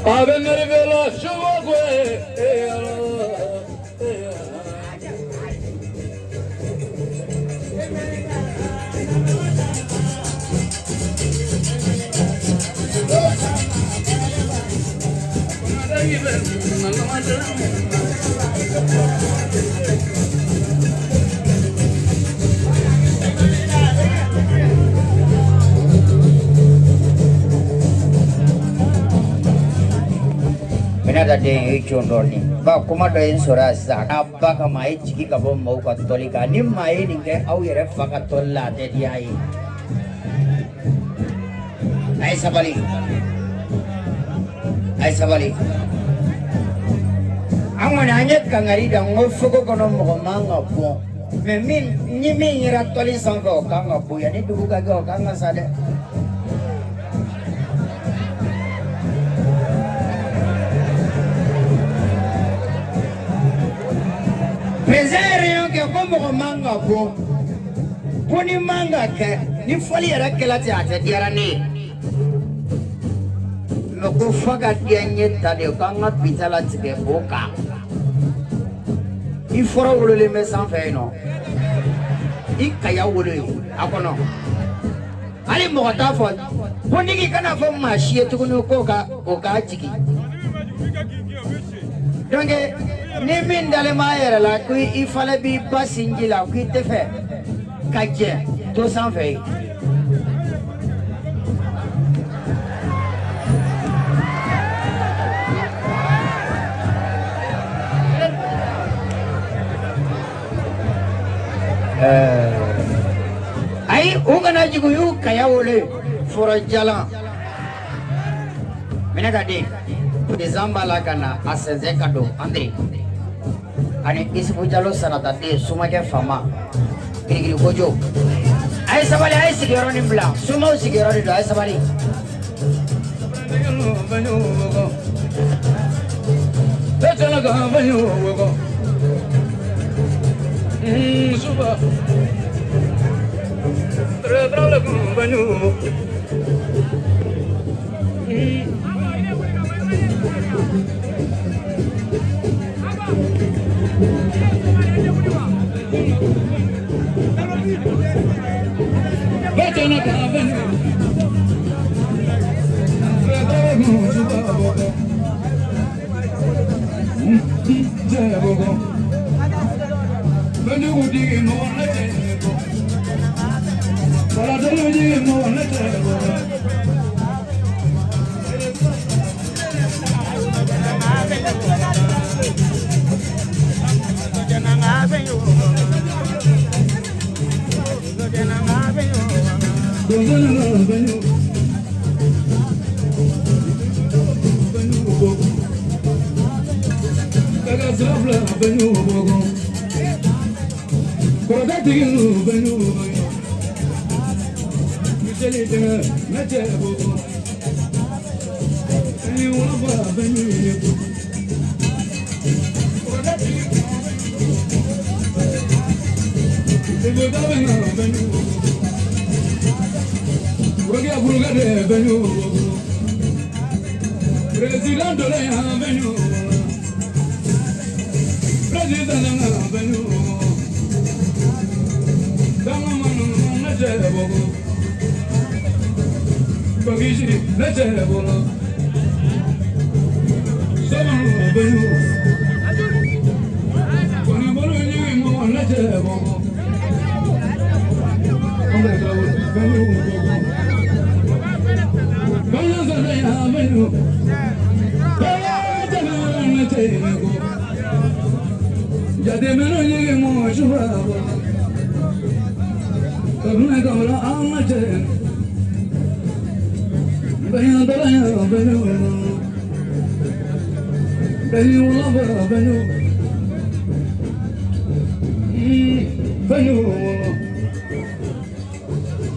Avenere vela shugwe. Minada de chondorni ba kuma do in sura sa abba ka mai chiki ka bom mau ka tolika nim mai ninge au yere faka tolla de diai ai sabali amana anyet ka ngari da ngofuko kono mo manga po me min ni min yera toli sango ka ngapu ya ni dugu ka go ka ngasade Preserve que como manga bo poni manga ke ni foli era ke la ate diarani no ko faga dianye tade kanga pitala tike boka I foro wole me san fe no I kaya wole akono ali mo ta fo poni ki kana fo mashie tukunu ko ka jiki donc ni min dale ma yɛrɛ la ko I fale bi ba sinji la ko I tɛ fɛ ka jɛ to sanfɛ ayi u kana jigu y'u kaya wele foro jalan minɛ ka den dezamba la kana a sɛnsɛn ka don André ani Isufu Jalo Sanata de Sumake Fama Kirikiri Kojo ay sabali ay sigiyɔrɔ nin bila sumaw sigiyɔrɔ de don ay sabali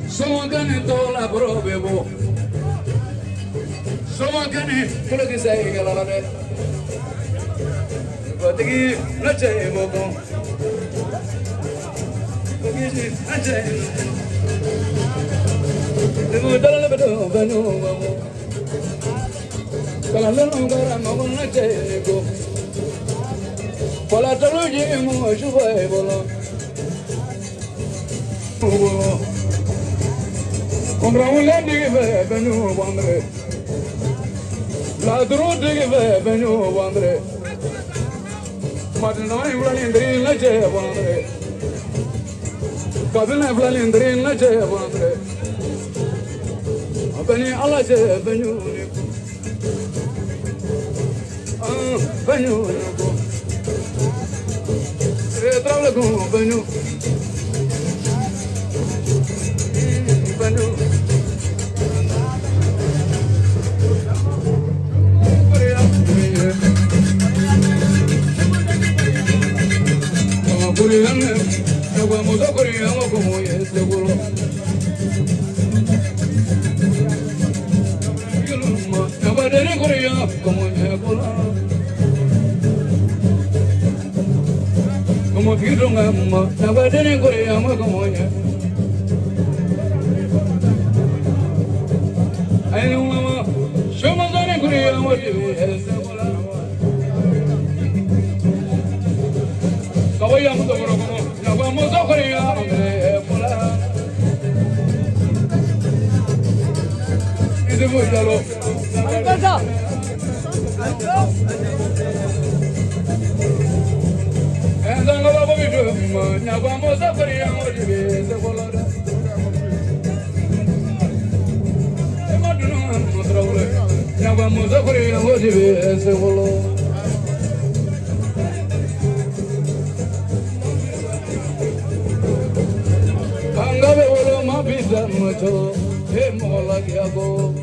Someone can do la probebo. Someone can do lo che sei che la vede. Guardi non c'è poco. Perché non c'è. Devo dare la vedo, vedo. Kalano gara magona chego. Pola taluji mo shubai bolo. Kongra ule dive benu bandre. La dro dive benu bandre. Matna ulani la che bandre. Kabina ulani la che bandre. Abani ala che benu. Benu. Travel go benu. Benu. Korean, agua moza Korean como es seguro. Agua de Korea como es seguro. Como quiero mamá, agua de Korea como es. Ay no mamá, yo más de Korea como es seguro. Vayamos a por como nos vamos a Corea, hombre, pola. Y se fue ya lo. ¡Alcanza! Esa no la voy a ver, nos vamos a Corea, hombre, se pola. Nos vamos a Corea, hombre, se pola. Angabe wolo ma bisa mucho, mola giago.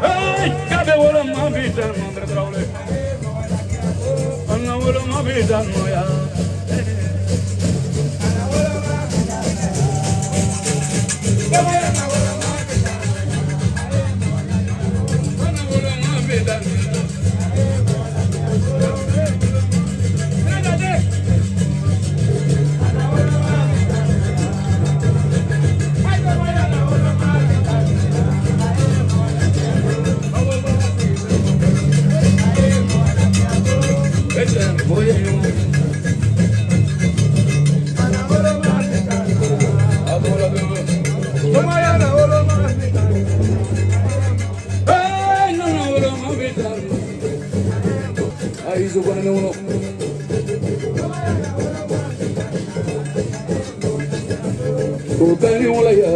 Hey, gabe wolo ma bisa mandre traule. Anna wolo ma bisa moya. Ahí se pone uno. Tú tenés la ya.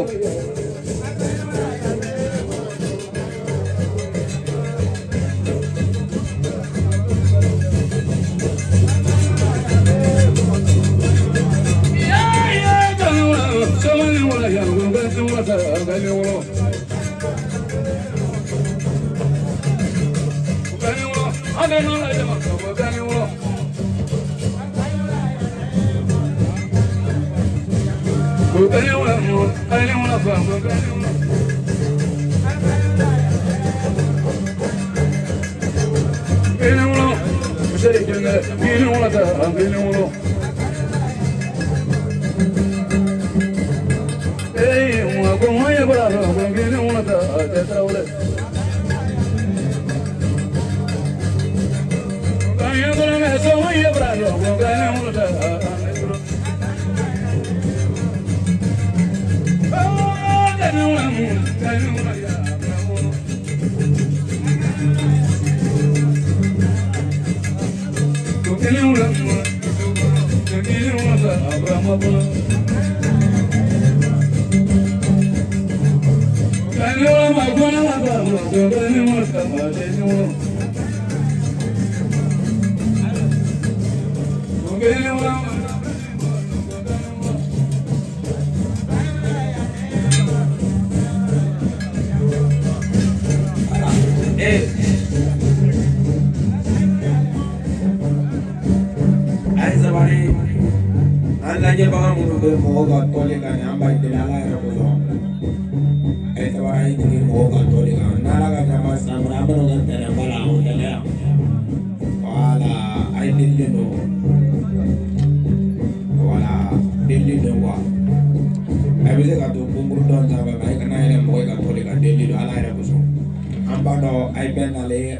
ay ben ale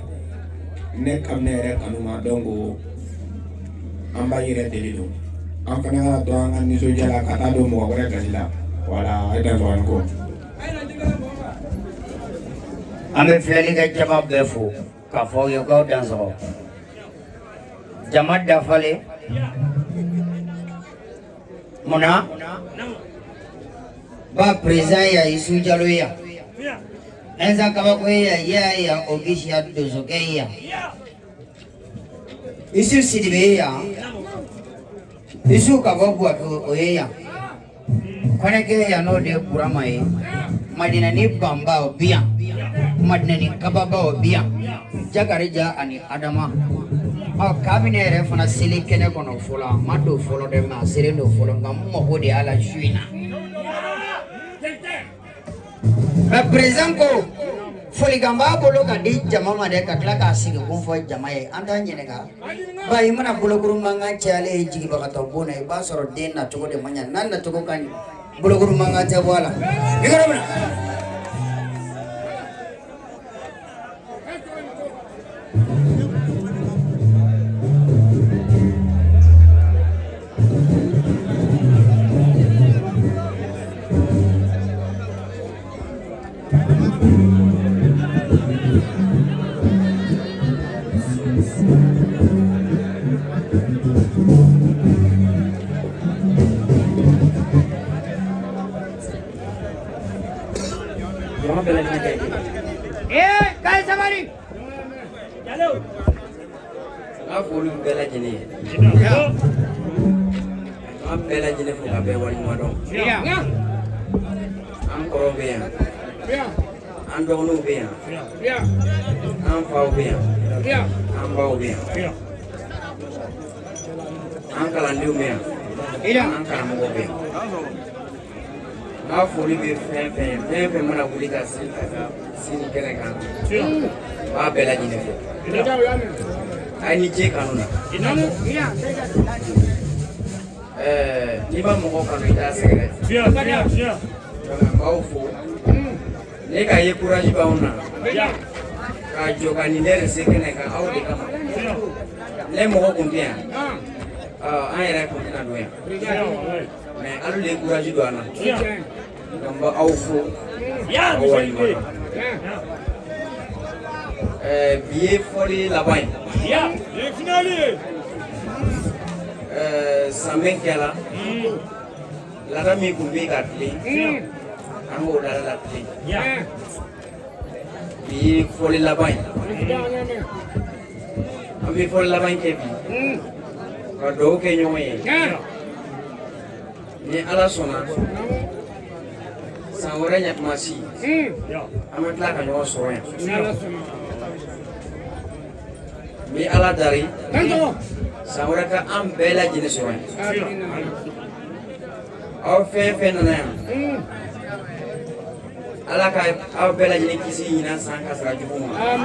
nek am ne rek anuma dongo amba yire delido am fana ngana to an ni so jala kata do mo gore galila wala ay dan wan ko ame feli ga jama befu ka fo yo go dan so jama da fale mona ba president ya isu jalo ya enza kaba ko ya ogishi ya dozo ke ya isu sidibe ya isu kaba bua ko ya kone ke ya no de kurama e madina ni bamba obia madina ni kababa obia jagarija ani adama o kabine re fana sele kene kono fola mado folo de ma sere no folo ngam mo hodi ala juina Present ko foli gamba bolo ka di jama ma de ka kla ka sigi ko fo jama e anda nyene ga ba imana bolo guru manga chale jigi ba ka to bona e ba soro den na to de manya nan na to ko kan bolo guru manga cha wala igara bana Kaya sabari. Hello. Aku belum bela jenis. Am bela jenis fuka be wali modong. Iya. Am koro be ya. Iya. Am donu be ya. Iya. Am pau be ya. Iya. Am bau be ya. Iya. Am kalandiu be ya. Iya. Am kalamu be ya. N'a foli bɛ fɛn fɛn mana wuli ka sini kɛnɛ kan b'a bɛɛ lajɛlen fɔ a ni ce kanu na n'i ma mɔgɔ kanu i t'a sɛgɛrɛ n b'aw fo ne ka ye courage b'anw na ka jɔ ka nin dɛrɛ se kɛnɛ kan aw de kama ne mɔgɔ kun tɛ yan an yɛrɛ kun tɛna don yan mais alu de courage don an na Gamba aw fo ya biye foli laban ya finali samen kala la mi kun be ka tile an go dala la tile ya biye foli laban an bi foli laban ke bi ka do ke ɲɔgɔn ye ni ala sɔnna san wɛrɛ ɲakumasi an bɛ tila ka ɲɔgɔn sɔrɔ yan ni ala dari san wɛrɛ ka an bɛɛ lajɛlen sɔrɔ yan aw fɛn fɛn nana yan ala ka aw bɛɛ lajɛlen kisi ɲinan san kasara jugu ma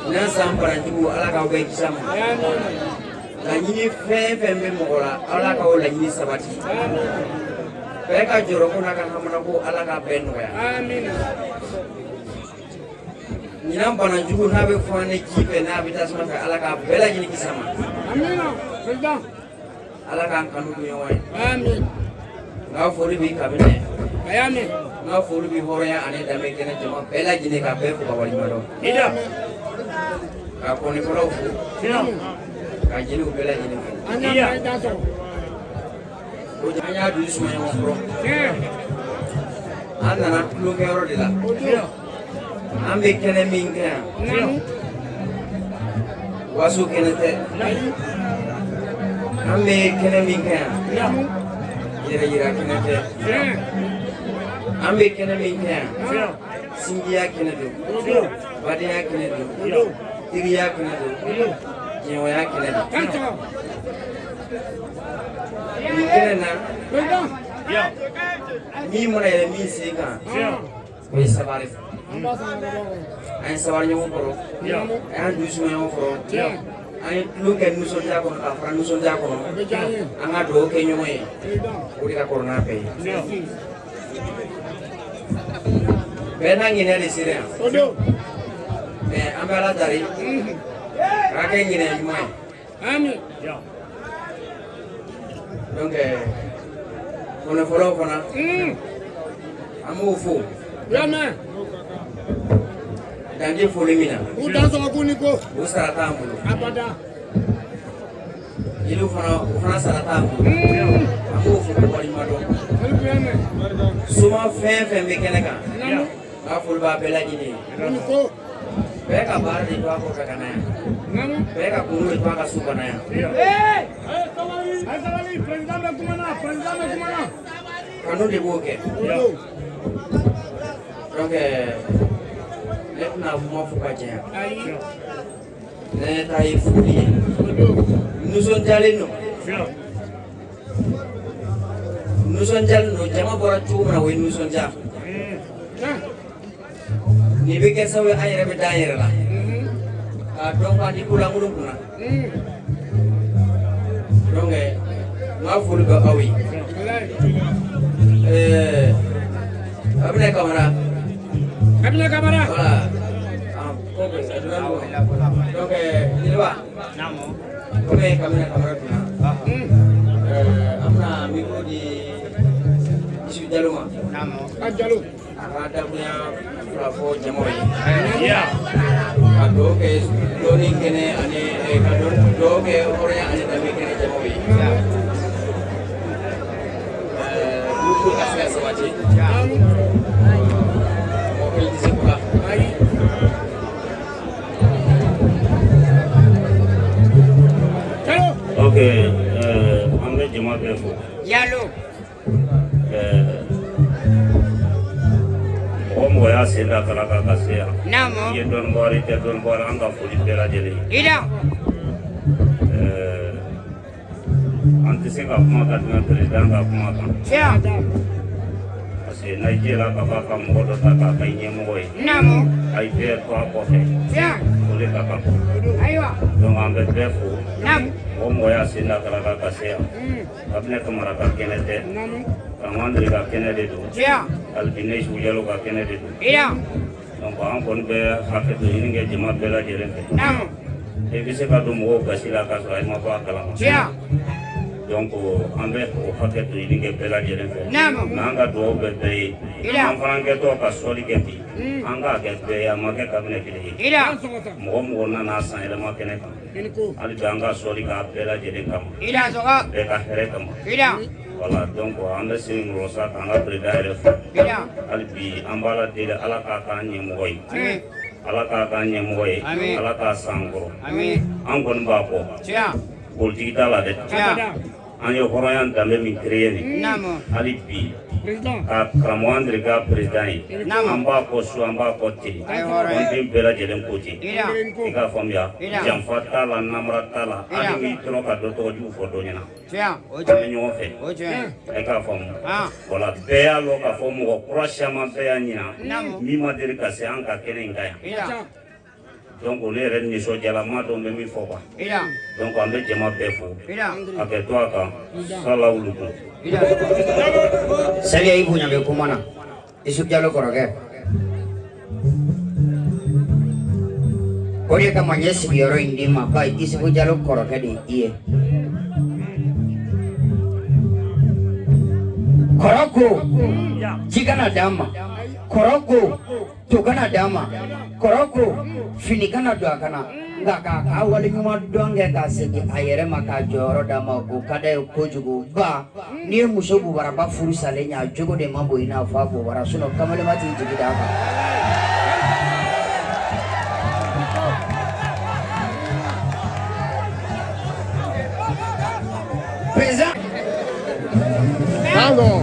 ɲinan san bana jugu ala k'aw bɛɛ kisi a ma laɲini fɛn fɛn bɛ mɔgɔ la ala k'aw laɲini sabati bɛɛ ka jɔrɔ ko n'a ka hamana ko ala k'a bɛɛ nɔgɔya ɲinan bana jugu n'a bɛ fɔ ne ji fɛ n'a bɛ tasuma fɛ ala k'a bɛɛ lajɛlen kisi a ma ala k'an kanu don ɲɔgɔn ye n ka foli b'i kabinɛ n ka foli b'i hɔrɔnya ani danbe kɛnɛ jama bɛɛ lajɛlen ka bɛɛ fo ka waleɲuman dɔn ka kɔnifɔlaw fo ka jeliw bɛɛ lajɛlen fo ko an y'a dun suma ɲɔgɔn kɔrɔ an nana tulonkɛyɔrɔ de la an bɛ kɛnɛ min kɛ yan waso kɛnɛ tɛ an bɛ kɛnɛ min kɛ yan yɛrɛ yira kɛnɛ tɛ an bɛ kɛnɛ min kɛ yan sinjiya kɛnɛ don badenya kɛnɛ don teriya kɛnɛ don jɛɲɔgɔnya kɛnɛ don nin kɛnɛ na min mana yɛlɛ min sen kan o ye sabari an ye sabari ɲɔgɔn kɔrɔ an y'an dusuma ɲɔgɔn kɔrɔ an ye tulo kɛ nisɔndiya kɔnɔ ka fara nisɔndiya kɔnɔ an ka dugawu kɛ ɲɔgɔn ye o de ka kɔrɔ n'a bɛɛ ye bɛɛ n'a ŋɛnɛ de sera yan mais an bɛ ala dari k'a kɛ ɲinɛ ɲuman ye Amin. donc kɔnɔ fɔlɔw fana an b'o fo Vraiment. dange foli min na U dan sɔgɔ ko ni ko. o sara t'an bolo Abada. jeliw fana o fana sara t'an bolo an b'o fo ko waleɲuman dɔn Hali bien mɛ. suma fɛn fɛn bɛ kɛnɛ kan Namu. n ka foli b'a bɛɛ lajɛlen ye Ko ni ko. bɛɛ ka baara de to a kɔfɛ ka na yan Namu. bɛɛ ka kungo de to a ka so ka na yan Ay sabali. Président bɛ kuma na. Président bɛ kuma na. kanu de b'o kɛ donc ne tɛna kuma fo ka janya Ayi. ne ta ye foli ye nisɔndiyalen don nisɔndiyalen don jama bɔra cogo min na o ye nisɔndiya nin bɛ kɛ sababu ye an yɛrɛ bɛ da an yɛrɛ la k'a dɔn k'a di ko lankolon kunna donc n ka foli bɛ aw ye Abinɛ Kamara Abinɛ Kamara. voilà donc jeliba komi Kabinɛ Kamara donna an bɛna micro di Isufu Jalo ma A Jalo. a ka dakuruɲa fila fɔ jamaw ye ka dugawu kɛ dɔɔni kɛnɛ ani ka dugawu kɛ hɔrɔnya ani danbe kɛnɛ jamaw ye pour ka se ka sabati mɔgɔ kelen tɛ se ko la Ayi. Jalo. Ok, an bɛ jama bɛɛ fo. Yalo. Mɔgɔ mɔgɔ y'a sen da kala kan ka se yan. Namu. I ye dɔɔnin bɔ i tɛ dɔɔnin bɔ an ka foli bɛɛ lajɛlen. Ida. An tɛ se ka kuma ka tɛmɛ président ka kuma kan. Tia. Parce que n'a jɛ la ka fɔ a ka mɔgɔ dɔ ta k'a kɛ ɲɛmɔgɔ ye. Namu. A ye bɛɛ to a kɔfɛ. Tia. O de ka kan. Ayiwa. Donc an bɛ bɛɛ fo. Namu. Mɔgɔ mɔgɔ y'a sen da kala kan ka se yan. Kabinɛ Kamara ka kɛnɛ tɛ. Namu. Kamandiri ka kɛnɛ de don. Tia. Hali bi ne Isufu Jalo ka kɛnɛ de don. Ida. Donc an kɔni bɛ hakɛ to ɲini kɛ jama bɛɛ lajɛlen fɛ. Namu. I bɛ se ka don mɔgɔw gasi la k'a sɔrɔ i ma bɔ a kalama. Tia. Donc an bɛ o hakɛ to ɲini kɛ bɛɛ lajɛlen fɛ. Namu. Nka an ka dugawu bɛ bɛɛ ye. Ida. An fana kɛtɔ ka sɔli kɛ bi. An k'a kɛ bɛɛ ye a ma kɛ kabinɛ kelen ye. Ida. An sɔgɔ ta. Mɔgɔ mɔgɔ nana san yɛlɛma kɛnɛ kan. Ni ko. Hali bi an ka sɔli k'a bɛɛ lajɛlen kama. Ida sɔgɔ. Bɛɛ ka hɛrɛ kama. Ida. Voilà donc an bɛ se ŋɔrɔ sa k'an ka président yɛrɛ fo. Ida. Hali bi an b'a la deli Ala k'a k'an ɲɛmɔgɔ ye. Amin. Ala k'a k'an ɲɛmɔgɔ ye. Amin. Ala k'a san kɔrɔ. Amin. An kɔni b'a fɔ Tia. politiki t'a la dɛ. Tia. An ye hɔrɔnya danbe min créé nin Namu. hali bi Président. ka karamɔgɔ Andiri k'a président ye Namu. an b'a fɔ su an b'a fɔ ten Ayi hɔrɔn ye. an den bɛɛ lajɛlen ko ten Ida. i k'a faamuya Ida. janfa t'a la namara t'a la Ida. hali n'i tora ka dɔ tɔgɔjugu fɔ dɔ ɲɛna Tia. O an bɛ tiɲɛ. ɲɔgɔn fɛ O tiɲɛ. i k'a faamu Ah. wala bɛɛ y'a lɔn k'a fɔ mɔgɔ kura caman bɛɛ y'a ɲina Namu. min ma deli ka se an ka kɛnɛ in kan yan Ida. donc olu yɛrɛ nisɔndiyala n m'a dɔn n bɛ min fɔ quoi Ida. donc an bɛ jama bɛɛ fo Ida. a kɛ to a kan salawulu dun. Ida. Saliya i bonya bɛ kuma na. Isufu Jalo kɔrɔkɛ. O de kama n ye sigiyɔrɔ in d'i ma ba Isufu Jalo kɔrɔkɛ de i ye. Kɔrɔ ko ji kana d'a ma. Kɔrɔ ko to kana d'a ma. Kɔrɔ ko fini kana don a kana. Nka k'a waleɲuman dɔn kɛ k'a segin a yɛrɛ ma k'a jɔyɔrɔ d'a ma o ka d'a ye kojugu ba n'i ye muso bubaraba furu salen ye a jogo de ma bon i n'a fɔ a bobara kamalema t'i jigi d'a kan. Président. Alors.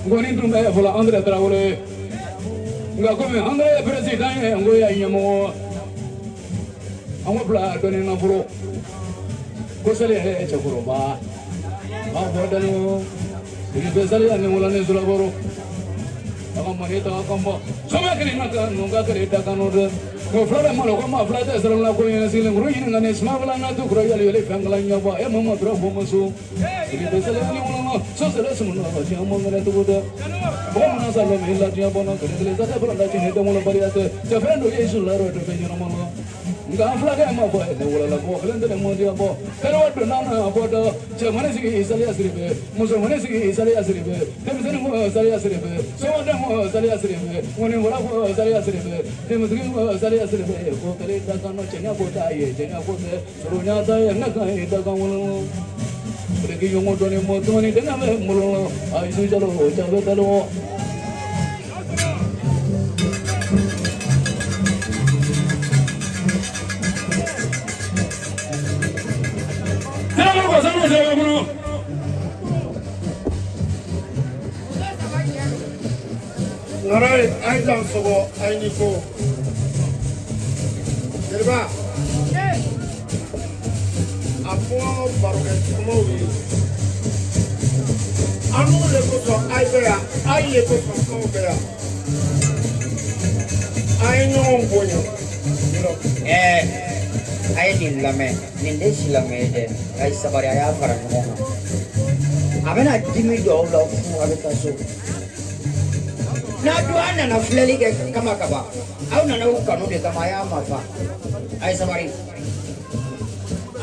ngoni tumbe fula Andre Traore nga kome Andre president ngoya nyamo amopla doni na furo kosele chakuro ba bodalo ini besali ane mulane sulaboro akamane ta akambo sama kene naka nunga kare ta kanode ko flora malo ko ma flata sera la ko ina silen ru ina ne smavla na tu kroya le fangla nyaba e mama dro bomasu ini besali ane mulana so sera sumna ba ti amon ngale tu boda bomna salo me la ti abona kare le zata bra da ti ne to mulo bariate te frendo yesu la ro to pe ni mama nga flaga ma boy ne wala la ko khlen de mo dia bo pero wa na na bo do che mane sigi isali asribe muso mane sigi isali asribe dem sene mo isali asribe so de mo isali asribe woni wala ko isali asribe dem sigi mo isali asribe ko kale ta kano chenya bo ta ye chenya bo de ro nya ta ye na ka e ta ka mo de ki yo mo do ne mo to ni de na me mo lo ai su jalo cha be ta lo Alright, I done so go. I need go. Derba. Apo baroque como vi. Anu le ko ai bea, ai le ko como bea. Ai no bonyo. Ai nillame, nindesi lame de. Ai sabari aya faran mo. Abena dimi do lo fu abeta so. Na duana na fleli ke kama kaba au na ukanu de kama ya mafa ai sabari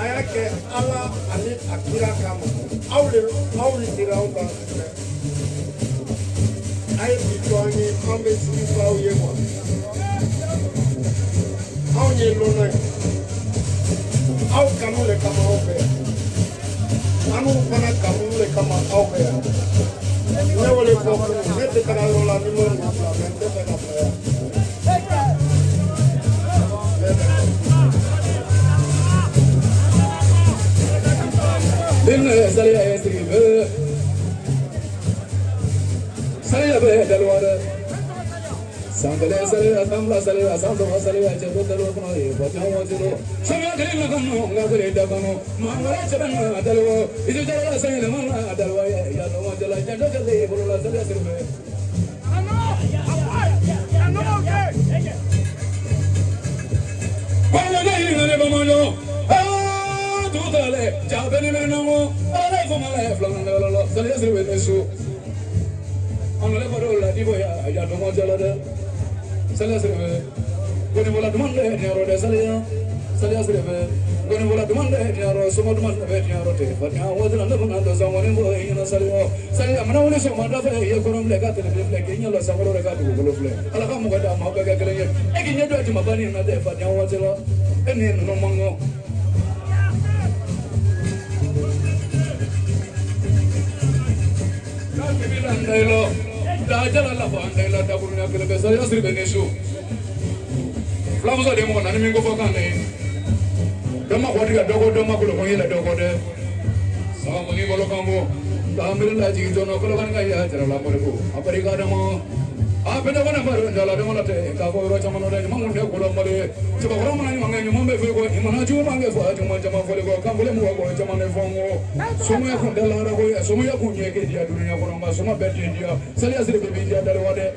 Aya ke ala ani akira kama au le tirau ba ai bitwani ambe sini ba uye mo au ni lona au kanu le kama obe anu pana kanu le kama obe ne wale ko ne te kana rola ni mo na te pe na pe din salia esribe salia be dalwara sangale salia tamla salia santo salia jebo dalwa kono e batawo jero salia kale na kono ngagare da kono mangara chaban dalwa ijo jara salia mangara dalwa ya no jala jado jale bolola salia esribe Kwala dai ngale bamano tutale jabeni le namo ala foma la flanga la salia esribe nesu anole parola di boya ya no jala de salia esribe goni bola demande ne ro de salia esribe goni bola demande ne ro somo demande be ne ro te fanya wodla na bana do zamone bo ina salia mana woni so manda fe ye korom le ka tele le ke nyalo samoro re ka du golo fle ala ka mo ga da ma be ga kele ye e ki nyedo ti mabani na de fanya wodla eni no mongo Andelo, da jala la andela da buruna kele be salia esribe nesu Flamuso de mo na ni mingo fokane dama kwadi ga dogo dama ko ko yela dogo de sama mo ni bolo kambo da amir la ji jono ko kan ga ya jara la mo ko apari ga dama a be da wana baro jala de mo la te ka ko ro chama no de mo nde ko lo mo de chaba ko mo na ni manga ni mo be fe ko imana ju manga fo aju mo chama fo le ko kambo le mo ko chama ne fo ngo sumo ya ko de la ra ko ya sumo ya ko nye ke dia dunya ko ma sumo be dia sali asire be dia dare wade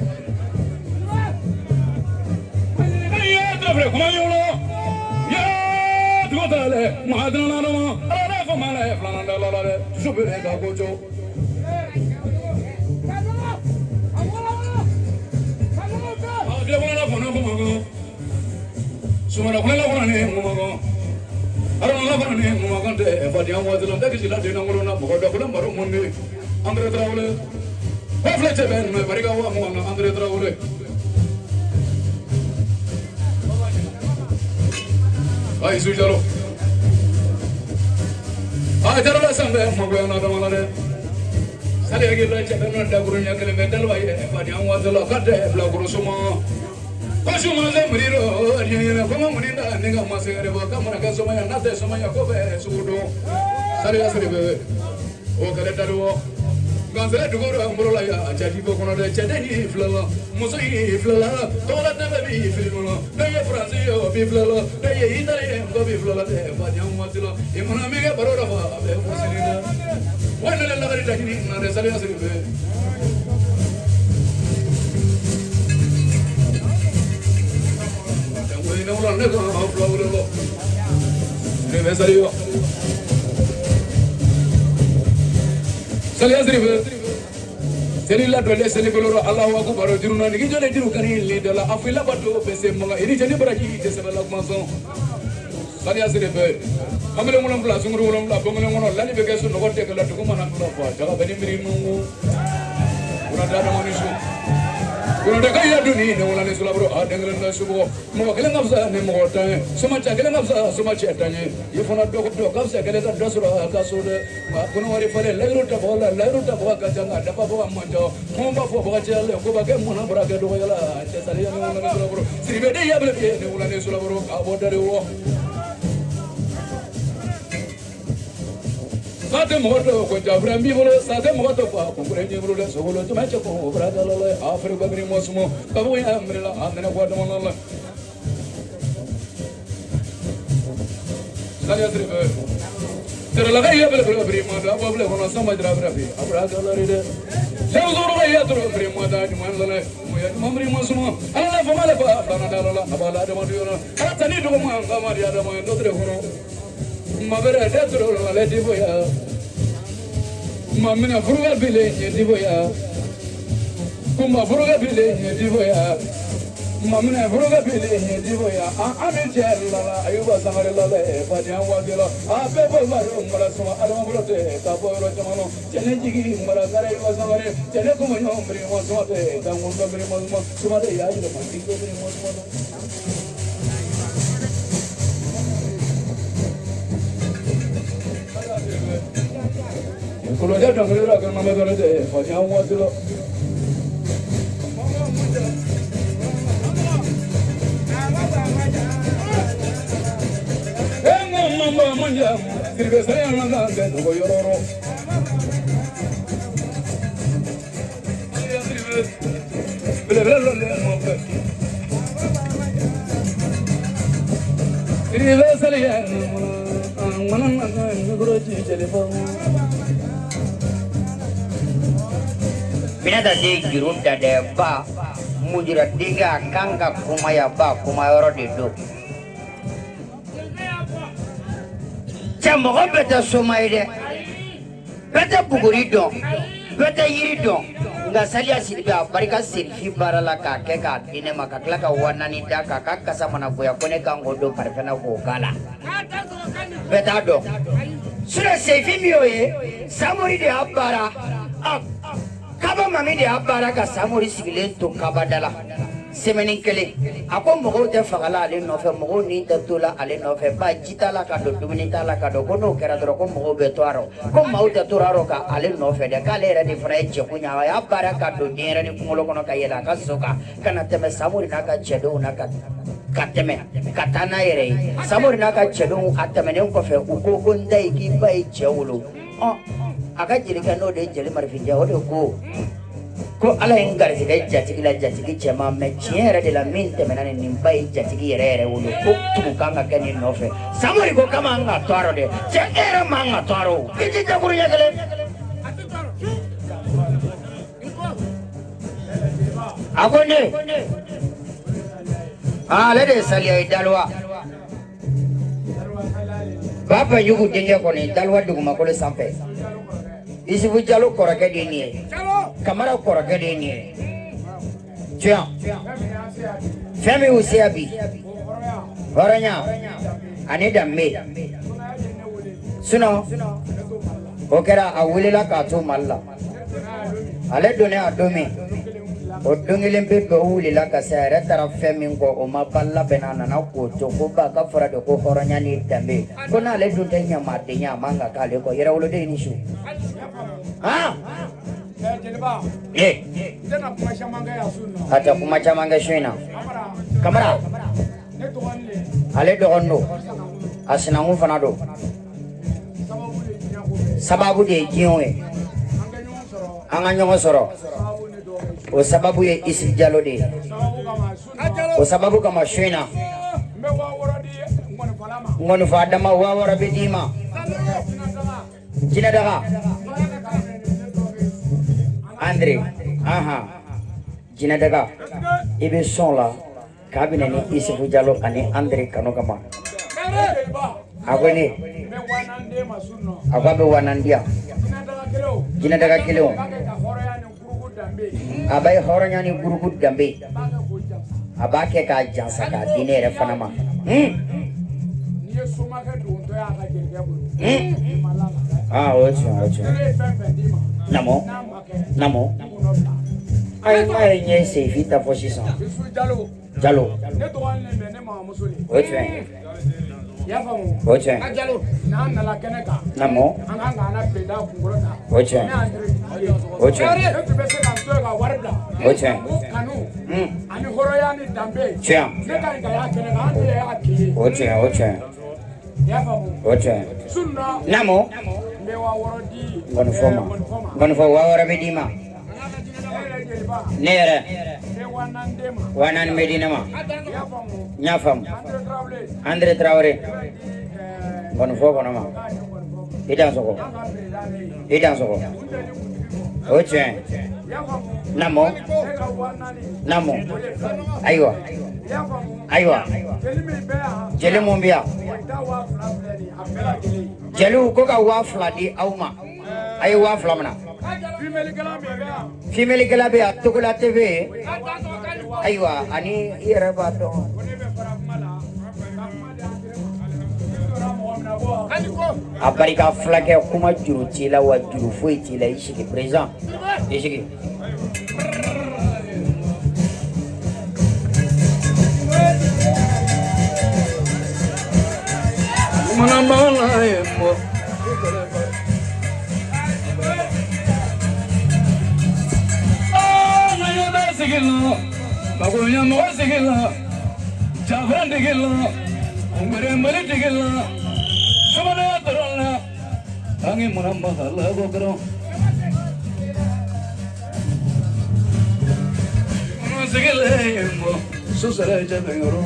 ya dobre ko ma yolo ya Totale, Mahadana, ala for my life, Lana, Super Gojo. So I don't love her name, I don't love her name, but young was the legacy that didn't know about the number of Monday. Andre Travel, Fletcher, my Variga, Andre Travel. Ai sujalo. Ai jara sambe mogo na do malade. Sale agi la chebe no da guru nya kele medal wa ye fa dia wa dalo kade bla guru suma. Ko suma le muriro ni na ko mo ni da ninga masere ba kamana ka suma ya na te suma ya ko be sudo. Sale asri be. O kale dalo. Gansele dugoro ambrola ya jadi bokono de chedeni flala musi flala tola de bi flala de ye france yo bi flala de ye italie go bi flala de banyam matilo imana mege barora ba be musilina wana la gari takini na de sale asri be tango ina ulan ne go flala lo ne be sale yo Sali Seli la dole seli koloro Allahu akbar jiruna ni jole jiru kani li dala afila bato bese manga ini jeni baraji de sebala mason Sali asire be amele mulam bla sunguru mulam bla bongole ngono lani be kesu no gote kala to kuma na bla fa jaga beni miri mungu kuna dada manishu kuna daga ya duni ne wala ne sula bro adengren na subo mo kala ngabsa ne mo gota suma cha kala ngabsa suma cha tanye yefona do gabsa kala da dasura ka so de kuna wari fale lairu ta bola ka janga dapa bo amjo komba fo bo cha le ko ba ke mona bra ke do yala te sali ne wala ne sula bro siribe de ya ble ne wala ne sula bro ka bo dare wo Sate moto ko jabra mi bolo sate moto ko kure ni bolo so bolo to ma ko bra dala la afri bagri mosmo kabu ya amrela andana ko do mala Sali asribe Tera la gaya bele prima da bable kono sama dra bi abra dala ride Lew zoro gaya tro prima da man la mo ya mamri mosmo alla fa mala fa dana dala la abala da ma diona tani do ma ngama ya da ma do tre kono Mabera detro la divoya Mamina fruga bile divoya Kuma fruga bile divoya Mamina fruga bile divoya Amin jella ayuba samare la fadian wadela Abebo maro mara suma adama brote tapo ro jamano chene jigi mara gare ayuba samare chene kuma nyomri mo sote dangun bri mo suma de ya ida mati ko bri mo Kalau dia dah mula kan nama dia ada, macam awak tu lah. Mama manja, kiri saya orang dah tu kau yororo. Bela kiri saya mana guru jadi Minata de girunda de ba mujira diga kanga kumaya ba kumayoro de do Chamo beta somaide beta buguri do beta yiri do nga salia silbia barika silfi barala ka ke ka ine makakla ka wanani da ka kasa mana goya kone kango do parfena ko kala beta do sura sefi miyoye samuri de abara Kaba mami de abara ka samuri sigilen to kabadala semenin kele ako mogo te fagala ale no fe mogo ni ta tula ale no fe ba jitala ka do dumini tala ka do kono kera do ko mogo be toaro ko mau te turaro ka ale no fe de kale re di freche kunya ya abara ka do dere ni kumulo kono ka yela ka soka kana teme samuri na ka chedo na ka kateme katana yere samuri na ka chedo ateme ne ko fe uko gondai ki bai chewulu aga jirika no de jeli marfinja odo ko ala engari sigai jatigi la jatigi chema me chiera de la mente menane nimbai jatigi yere wulu ko tukanga kani nofe samuri ko kama anga taro de che era manga taro kiji jakuru yagale agonde ale de salia idalwa baba yugu dinga koni dalwa duguma ko le sampe Isi bujalo korake dini, kamera korake dini. Tiens, femi usiabi, orangnya, ane damme. Suno, okera awilila katu malla. Ale done adome, odungilempe bewulila kasere taraf femi ko oma balla benana na ko choko baka fora de ko orangnya ni damme. Kona ale dutenya matinya manga kale ko yera ulo de nishu. Ah, Acha kumacha manga shina. Kamera. Ale dogondo. Asina ngufana do. Sababu de jiwe. anga nyongo soro o sababu ye Isif Jallow de o sababu kama shwena ngonu fa dama wa wara bedima jina daga Andre aha jina daga ibe son la kabine ni Isif Jallow ani Andre kanokama agone agabe wanandia jina daga kilo abai horonya ni gurugu dambe abake ka jansa ka dinere fanama ocho namo ai mai nye se vita position Jallow ocho namo ocho namo gonfo wawara bedima nere wanan medina ma nyafam Andre Traoré gonfo gonama idan soko oche namo aywa jeli mumbia jelu ko ka wafla di awma ay wafla mana female galabe atukula tv aywa ani iraba to abarika flake kuma juru tila wa juru foi tila ishiki présent ishiki manambala yemo na yoda sigilo bagonya mo sigilo jafran digilo umre mari digilo samana torona angi manambala gogro no sigilo yemo susara jabengoro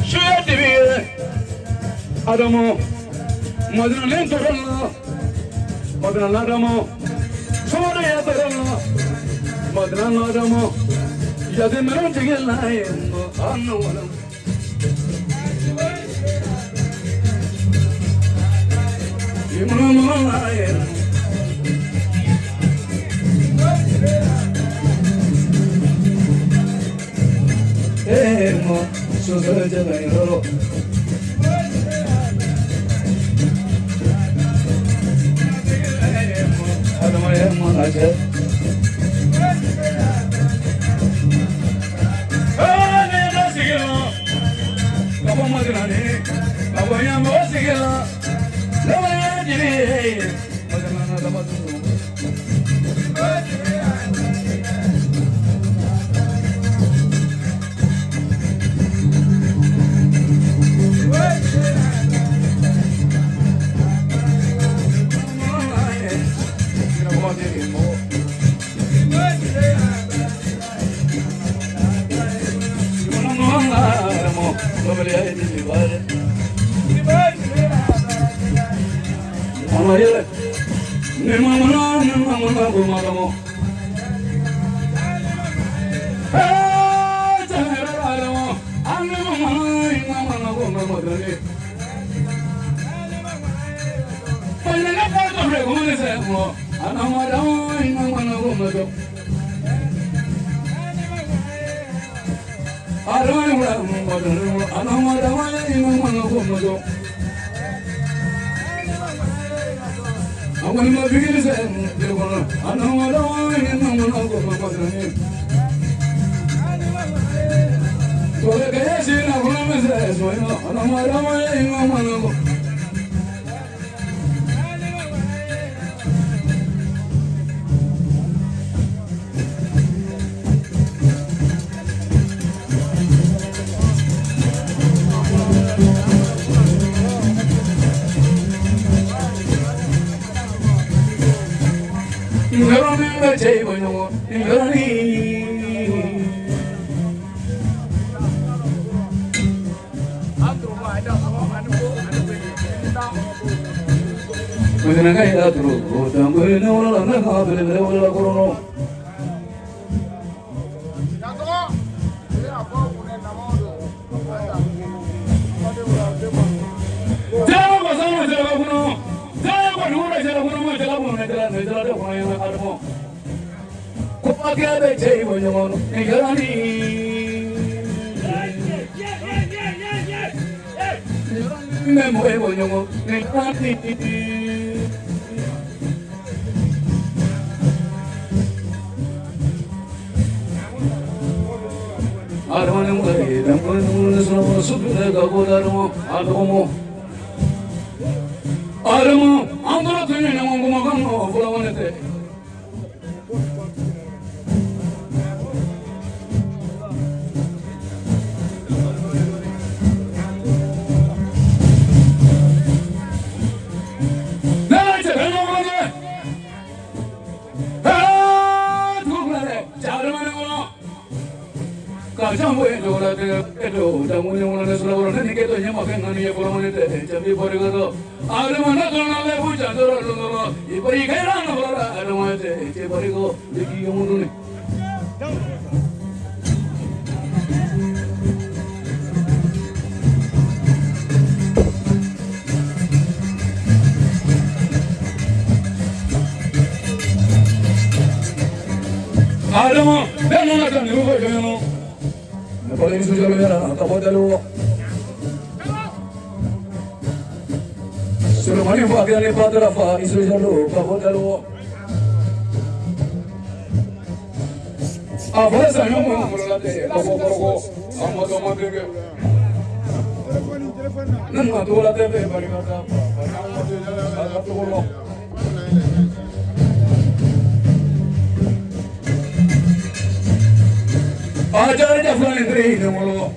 Shia TV Adamo Madina Lentorana Madina Adamo Somaya Tarana Madina Adamo Yadimran Tigilai Anwala Imamaya Emo Susara Jabengoro Adamo Emo Naja Neda Sigila Kabo Madinani Kabo Yamo Sigila Lawaya Jiri Madinana Damadu Sudana kaya turu, tango ina wala na kabel bele wala korono. Jala basana jala kuno, jala kuno jala kuno ma jala kuno jala de kuno yana armo. Kupa kya be chei bonya mono, nigarani. Me moe bonya mono, nigarani. Armanım kayı, ben koyduğumda sana süpüre kabularımı alımı. Arımı, andara tüyüne manguma kanma, fulaman ete. Ne açı, ben oğlanı? Heee, tukları, çağırmanı bunu. Kacang boleh jual itu, jamu yang mana selalu orang ni kita ni makan ni ya kalau mana teh, jadi beri kata, ada mana tu nak lepas jalan orang, beri kaya nak bola, ada mana teh, jadi beri ko, lagi yang mana ni. Ada mana, dah mana kan ni bukan ni. Kalau ini sudah berjalan, tak boleh lalu. Sebelum ini bagian ini pada apa isu lalu, tak boleh lalu. Apa sahaja yang mula teh, kau kau, amat amat dek. Nama tu lah teh, beri kata. Amat tu lah. Ajar Jafar negeri ni mulu.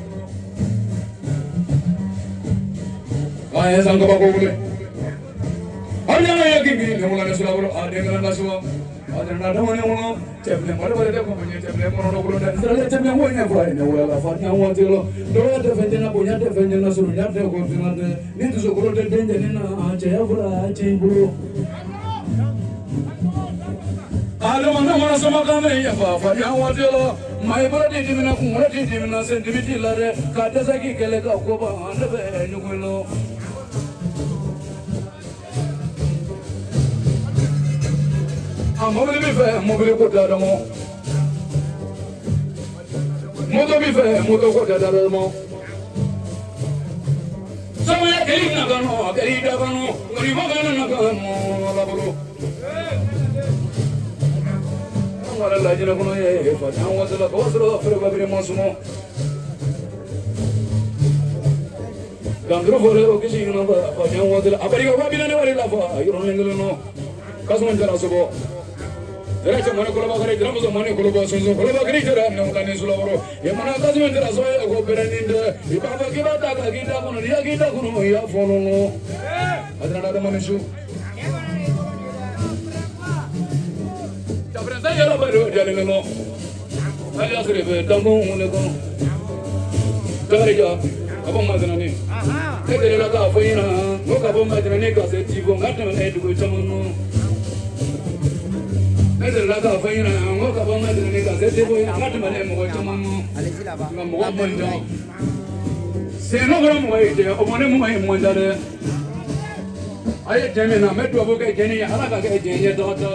Kaya sangka baku boleh. Ajar lagi ni mula ni sudah baru ada yang nak suam. Ajar nada mana mulu. Cebli mana boleh dia punya cebli mana nak boleh. Sekarang cebli mana buat ni mula lah. Fatnya mula tu lo. Dua defender nak punya defender nak suruh nyat dia kau tengah tu. Ni tu sekolah defender ni na ajar pula ajar bulu. Ada mana sama kami ya Pak. Fatnya mula tu lo. Mai berada di mana kumura di mana sendiri lare kada sagi kele kau ko ba anda be nyukulo amobile bi fe mobile ko da mo moto bi fe moto ko da mo sama kali na gano kali da gano ngari ma gano na gano la bolo Wala lagi nak guna ye, fatang wasla, wasla, fere babire masumo. Gandro fore oke sih guna fatang wasla. Apari kau babire ni wari lafa, iron lenggelo no. Kasuman jara subo. Jara cuma nak kolaba kari, jara musuh mana kolaba sunsun, kolaba kari jara nak ni sulawaro. Yang mana kasuman jara soe, aku berani inde. Ibarat kita tak kita guna, dia kita guna, ya follow no. Adana ada manusia. Saya lah baru jalan leno. Saya asal bertanggung lego. Dari jauh, apa macam ni? Saya dari laga fina, muka apa macam ni kasih cium, ngat mana itu cuman. Saya dari laga fina, muka apa macam ni kasih cium, ngat mana muka cuman. Muka panjang. Saya orang muka itu, orang muka yang muka ada. Ayat jamin nama tu apa ke jenis, anak ke jenis tu ada.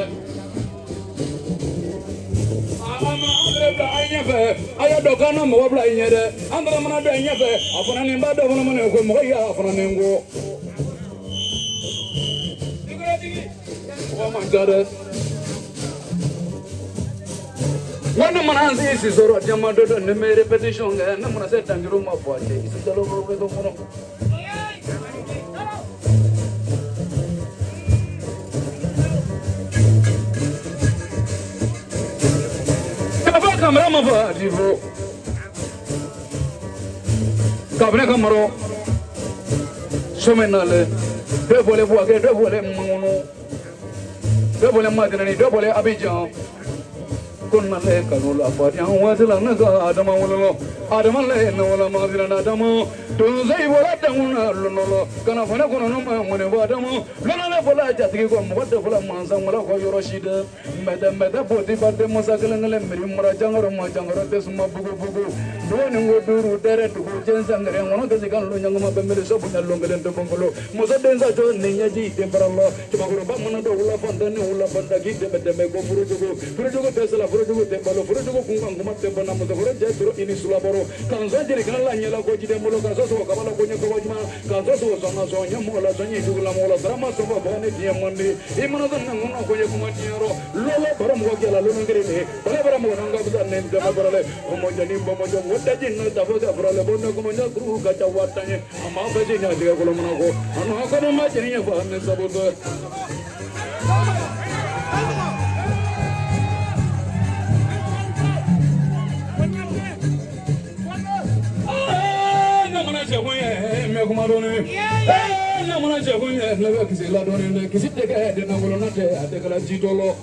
Ayah dokana mau bela ini ada, antara mana ada ini apa? Apa nanti mbak dokana mana aku mau ya apa nanti aku? Wah macam ada. Mana mana sih sorot jama dodo neme repetition kan? Mana saya tanggi rumah buat je. Isu kalau berapa itu pun. Kamera apa di bro? Kamera kamera. Semenale. Dua boleh buat ke, dua boleh mengono. Dua boleh makan ni, dua boleh Abidjan. kunna le kanula fadi an wadila naga adama wolo adama le no wala madina adama to zai wala damuna lunolo kana fana kono no ma mone wadama lona le fola jatigi ko wadda fola mansan wala ko yoroshida meda boti badde musakala ngale miri mura jangaro ma jangaro te suma bugu do ni ngoduru dere to jensa ngare ngono ke sikan lu nyanguma bembele so bu nyallo ngelen to bongolo musa densa to ni nyaji de barallo to bagoro ba mana do wala fonda ni wala fonda gi de bedde go furujugo tesla furujugo te balo furujugo kunga nguma te bana mo furu je duro ini sulaboro kan so jeri kan la nyela ko jide mo lo ka so ka bala ko nyako wajma kan so so na so nyamo la so nyi dugula mo la drama so ba bane die monde e mana dan ngono ko ye kuma tiero lolo baram go gela lo ngere ne bala baram go nga budan ne de barale o mo jani bo mo jo wota jinna da fo ga barale bo no ko mo nya gru ga ta watanye ama ba je nya de ko lo mo ko ano ko no ma jeni nya fa ne sabuto namana jagunye lebe kisi la doni kisi teke de nangolo nate atekala jitolo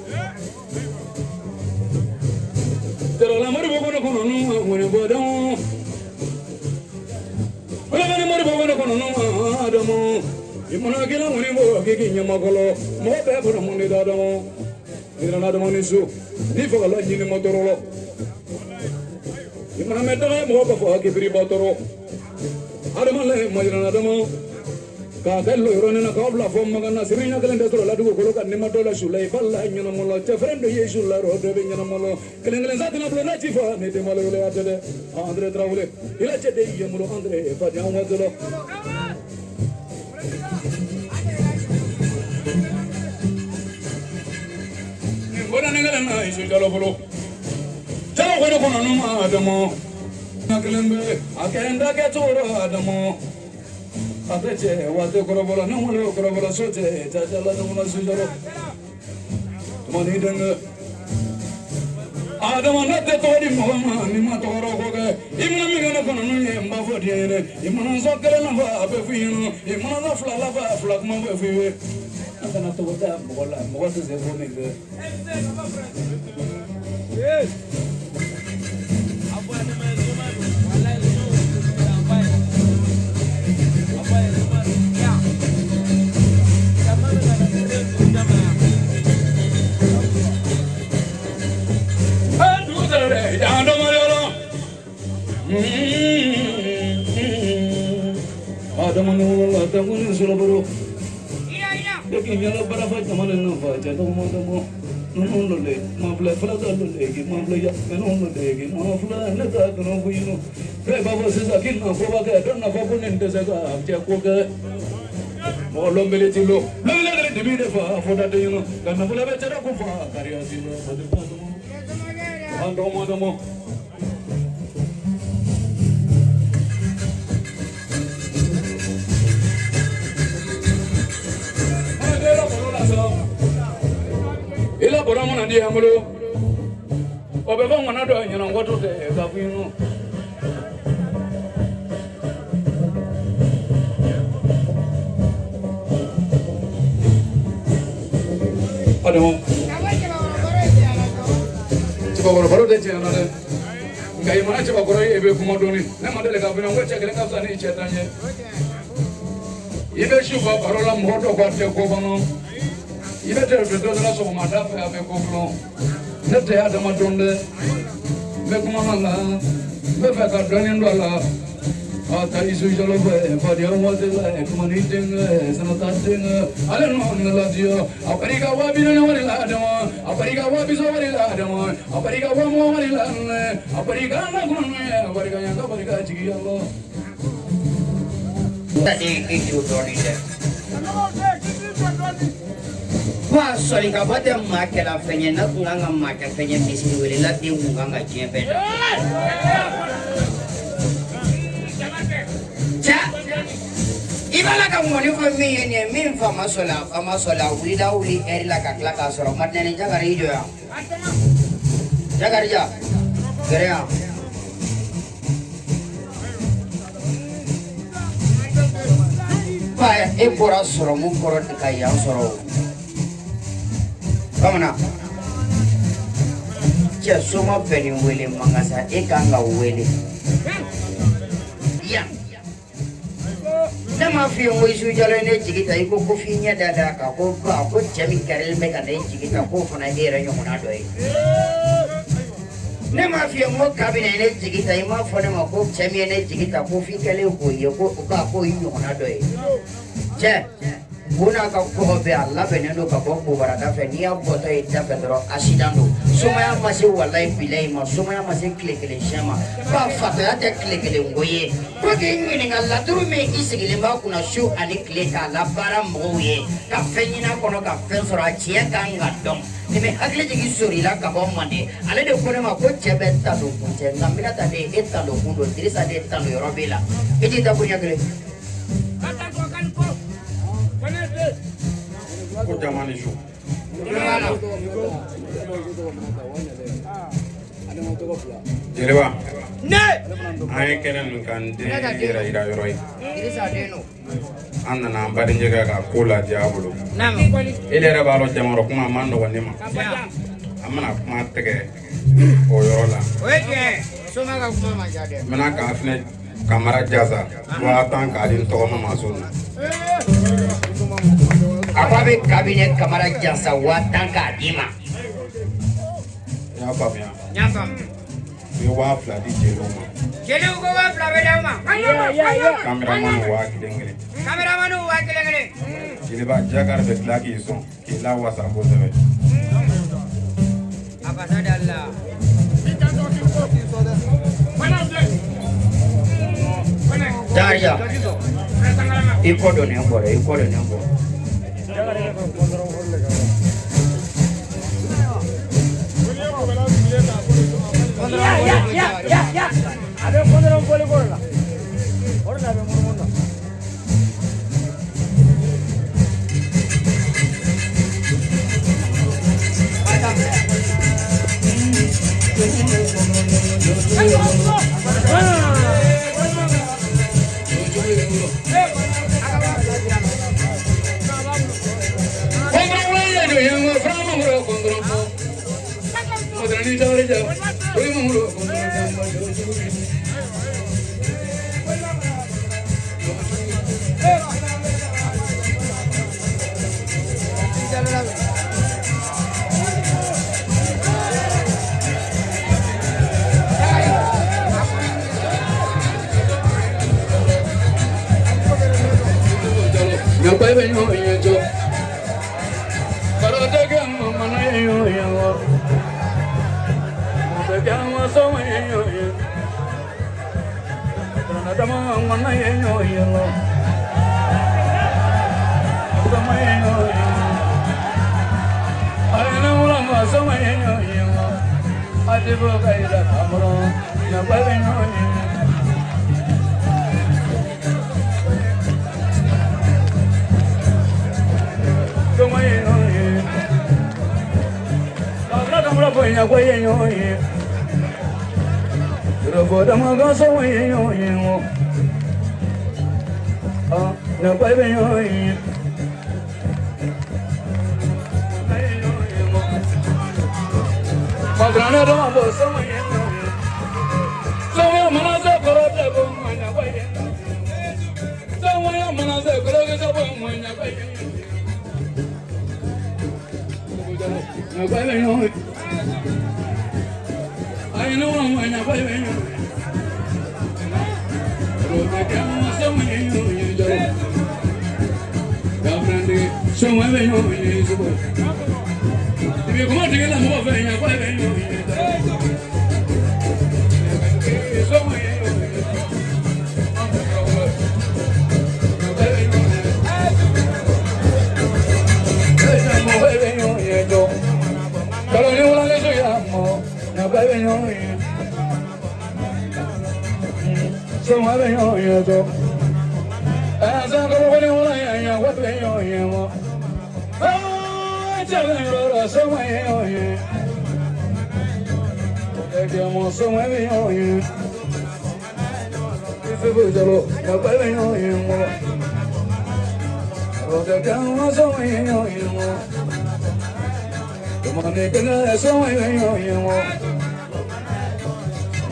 tero la mari bogo kono no ngone bodam wala mari mari bogo kono no adamu imana gila ngone bo gigi nyama kolo mo be bodo mundi dadamu ina adamu nisu ni foga la nyini motorolo imana metala mo ba fo gibri botoro adamu le majana adamu kagallo yorona kabla fo magana sirina kalen desro la dugo kolo kan nima dola shulay balla nyana molo te frendo yesu la ro de nyana molo kalen zatina blo na tifa ne te molo le atede andre traule ila te de yemolo andre fa nya wadolo ngona ngala na isu jalo bolo jalo ko no no ma adamo naklembe akenda ke toro adamo Ateche wate korobola no mo korobola sote tata la no mo sujaro tumani deng adama natte tori mo ma ni ma toro ko ke imna mi gana kono no yemba fodi ene imna so kele na ba be fino imna na fla la ba fla mo be fiwe anda na to wata mo wata ze bo me ge yes abu ana ma zuma wallahi Adamu nula tamu ni sulaburu. Lekin jala barafa jamane na fa jado mo damo nuno le mafla fala da le ki mafla ya nuno le ki mafla na da no buino. Pre baba se sakin na ko ba ka don na fa bunen de saka abja ko ka. Mo lo mele tilo. Lo le de bi de fa fo da de yuno. Kana bula be tara ko fa kariya tilo. Ando mo damo. Ila boramo na dia amolo obeba ngana do nyana ngoto te ka buino adamo chiba boro de chana ne ngai mana chiba boro ebe kuma doni na madele ka buino ngocha kele ka sani chetanye ibe shuba parola mhoto kwa te ko bano ibe te do na so ma da fa be ko blo ne te adama donde be kuma mala be fa ka doni ndola ata isu jalo be fa dia mo de la kuma ni ding sana ta ding ale no la dio apariga wa bi no wali la adama apariga wa bi so wali la adama apariga wa mo wali la apariga na gunne apariga ya ka apariga jigi Allah tadi itu doni de Wah, sorry kabate makela fenye na nganga makela fenye misi wele la di nganga jembe. Cha. Ibala ka ngoni ko mi ene min fama sola uli eri la kakla ka soro matne ne jaga rijo ya. Jaga rija. Gerea. Pa e pora soro mu pora kaya soro. Kamana cɛ soma bɛ nin wele mangasa e kan ka wele yan ne m'a f'i ye n ko Isu Jalo ye ne jigi ta i ko f'i ɲɛ da kan ko ba ko cɛ min kɛrɛlen bɛ ka ne jigi ta k'o fana ye e yɛrɛ ɲɔgɔnna dɔ ye ne m'a f'i ye n ko kabini ye ne jigi ta i m'a fɔ ne ma ko cɛ min ye ne jigi ta ko f'i kɛlen k'o ye ko k'o y'i ɲɔgɔnna dɔ ye cɛ bon n'a ka kɔgɔ bɛɛ a labɛnnen don ka bɔ Kobarada fɛ n'i y'a bɔtɔ ye da fɛ dɔrɔn accident don somaya ma se walayi bilayi ma somaya ma se tile kelen siɲɛ ma ba fatɔya tɛ tile kelen ko ye ko k'i ɲininka laturu min i sigilen b'a kunna su ani tile k'a labaara mɔgɔw ye ka fɛn ɲini a kɔnɔ ka fɛn sɔrɔ a tiɲɛ kan ka dɔn nin bɛ hakili jigin sori la ka bɔ Mande ale de ko ne ma ko cɛ bɛ ta don kun cɛ nka Minata de e ta don kun don Dirisa de ta don yɔrɔ b'e la i t'i ta ko ɲɛ kelen ko caman ni su jeliba an ye kɛnɛ min kan den yɛrɛ yira yɔrɔ ye an nana an baden jɛgɛ ka ko lajɛ a bolo ele yɛrɛ b'a dɔn jamarɔ kuma man nɔgɔn ne ma an bɛna kuma tɛgɛ o yɔrɔ la n bɛna k'a finɛ Kamara Jasa 1000 k'a di n tɔgɔma ma so na a ko a bɛ cabinet Kamara Jasa 1000 k'a d'i ma i y'a faamuya u ye 2000 di jeliw ma jeliw ko 2000 bɛ d'aw ma kameramani 1000 kameramani 1000 jeliba Jakar bɛ tila k'i sɔn k'i lawasa kosɛbɛ a basa da la Daria i kɔ dɔnnen bɔra i kɔ dɔnnen bɔra Ya. A bɛ kɔndɔrɔn bɔli kɔrɔ la. O de la a bɛ munumunu na.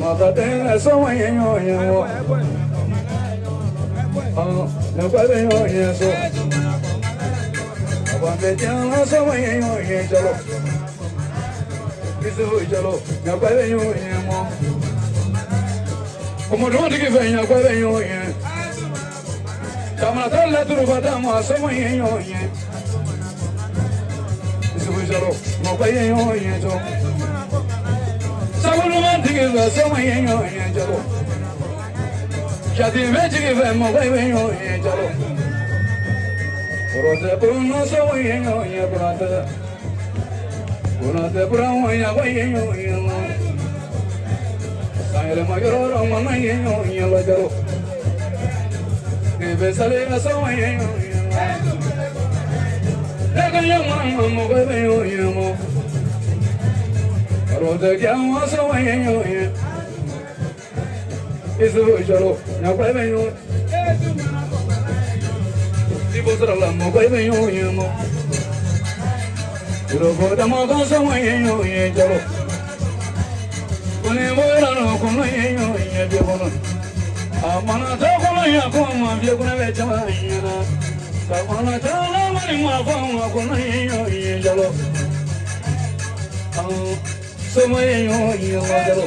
Makatenga sama yenyo yenyo. Nakabe yenyo yenso. Abametiana sama yenyo yenjalo. Isu jalo. Nakabe yenyo yenmo. Como no te que venha nakabe yenyo yen. Tamata la turubata ma sama yenyo yen. Isu jalo. Nakabe yenyo yenso. Sabulu mantige va sama yenyo yenjalo. Jadi vejige va mo vai yenyo yenjalo. Orote puno sama yenyo yenbrata. Orote puno yenyo yenyo. Sayre magero mama yenyo yenjalo. Deve sale sama yenyo yenyo. Lekanya mama mo vai yenyo yenyo. Roda gyama sama yenyo yen. Isu jalo nyakwe yenyo. Ibo sala mo kwe yenyo yenmo. Rogo dama ka sama yenyo yen jalo. Kone bola no kono yenyo yen bi kono. Amana ta kono ya ko ma bi kono be chama yen na. Ka kono ta la mani ma kono yenyo yen jalo. Sama yenyo yenyo jalo.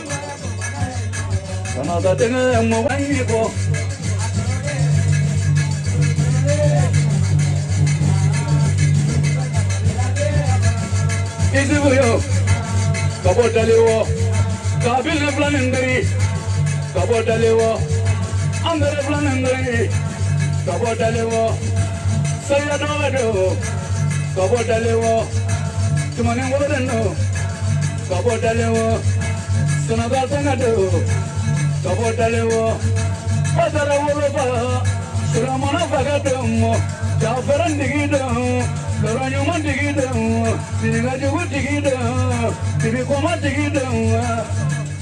Kana ta tenga mo wani ko. Isi buyo. Kabo dalewo. Kabil ne plan ngari. Kabo dalewo. Andere plan ngari. Kabo dalewo. Saya do. Kabo dalewo. Tumane ngoreno. Kabo dalewo, Senegal tengado. Kabo dalewo, Padara woloba, Suramana bagadamo, Jafaran digido, Loranyo digido, Sinigajo digido, Tibikoma digido.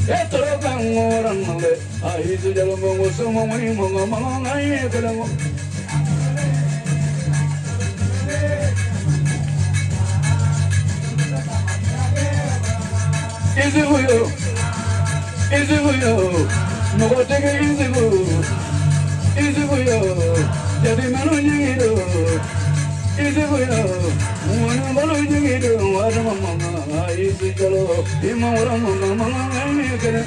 Etoro kangoran male, Aizu jalongo sumo mani mongo mongo ngai kelango. Easy for you, no go take it easy for you, jadi mana yang itu, easy for you, mana baru yang itu, ada mama, easy kalau, lima orang mama ini kena.